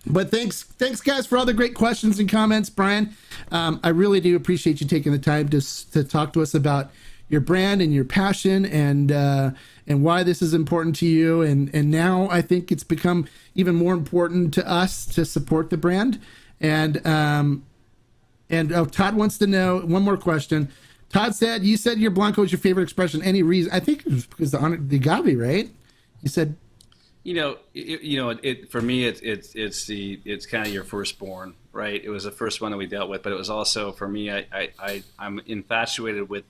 But thanks guys for all the great questions and comments. Brian, I really do appreciate you taking the time to talk to us about your brand and your passion and why this is important to you. And now I think it's become even more important to us to support the brand. And Todd wants to know one more question. Todd said, you said your Blanco is your favorite expression. Any reason? I think it was because the agave, right? You said, for me, it's kind of your firstborn, right? It was the first one that we dealt with, but it was also for me. I'm infatuated with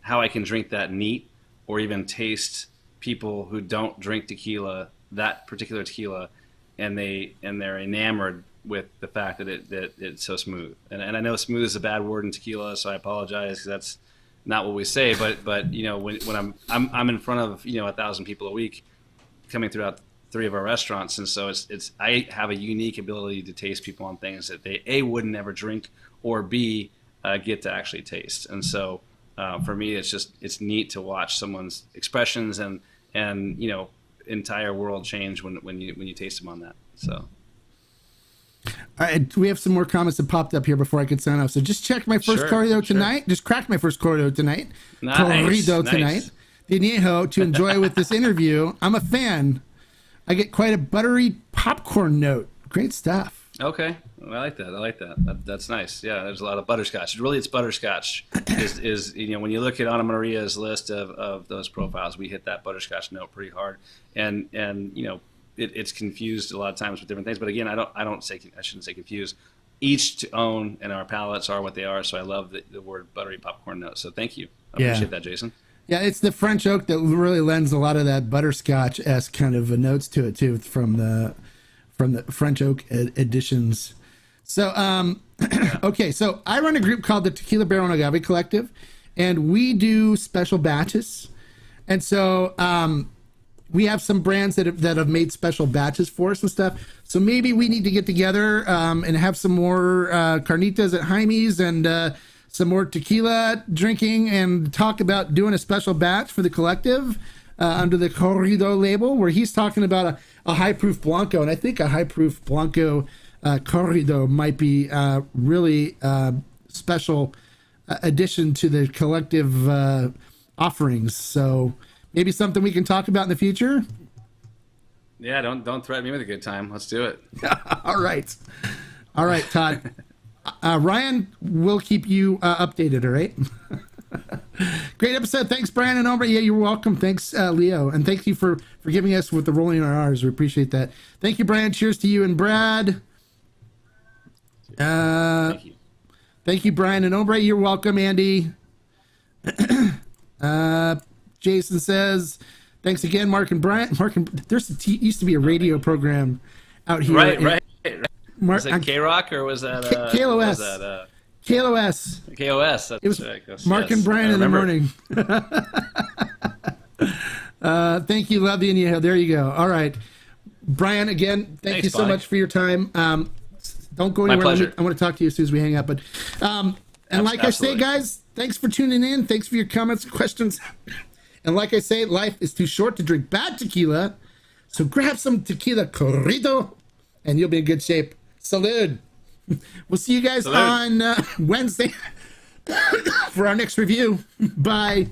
how I can drink that neat, or even taste people who don't drink tequila, that particular tequila, and they're enamored with the fact that it's so smooth. And I know smooth is a bad word in tequila, so I apologize, because that's not what we say. But when I'm in front of 1,000 people a week coming throughout 3 of our restaurants, and so it's I have a unique ability to taste people on things that they A, would never drink, or B, get to actually taste. And so for me, it's neat to watch someone's expressions and entire world change when you taste them on that. So. All right, we have some more comments that popped up here before I could sign off. So just check my first Corrido tonight. Just cracked my first Corrido tonight. Corrido tonight. The Añejo to enjoy with this interview. I'm a fan. I get quite a buttery popcorn note. Great stuff. Okay, well, I like that. That's nice. Yeah, there's a lot of butterscotch. Really, it's butterscotch. is when you look at Ana Maria's list of those profiles, we hit that butterscotch note pretty hard, and it's confused a lot of times with different things. But again, I shouldn't say confused. Each to own, and our palates are what they are. So I love the word buttery popcorn note. So thank you. I appreciate that, Jason. Yeah, it's the French oak that really lends a lot of that butterscotch-esque kind of notes to it too, from the French oak editions. So okay, so I run a group called the Tequila Barrel and Agave Collective, and we do special batches. And so we have some brands that have made special batches for us and stuff. So maybe we need to get together and have some more carnitas at Jaime's and some more tequila drinking and talk about doing a special batch for the collective under the Corrido label, where he's talking about a high proof Blanco. And I think a high proof Blanco Corrido might be really special addition to the collective offerings. So maybe something we can talk about in the future. Yeah, don't threaten me with a good time. Let's do it. All right, Todd. Ryan will keep you updated. All right. Great episode. Thanks, Brian and Hombre. Yeah, you're welcome. Thanks, Leo, and thank you for giving us with the rolling our R's. We appreciate that. Thank you, Brian. Cheers to you and Brad. Thank you. Thank you, Brian and Hombre. You're welcome, Andy. Jason says, thanks again, Mark and Brian. Used to be a radio program out here. Right. Was that K-Rock or was that KLOS? KLOS. KOS. It was Mark and Brian in the morning. Thank you. Love the Añejo. There you go. All right. Brian, again, thank you so much for your time. Don't go anywhere. My pleasure. I want to talk to you as soon as we hang up. But like I say, guys, thanks for tuning in. Thanks for your comments and questions. And like I say, life is too short to drink bad tequila. So grab some tequila corrido and you'll be in good shape. Salud. We'll see you guys on Wednesday for our next review. Bye.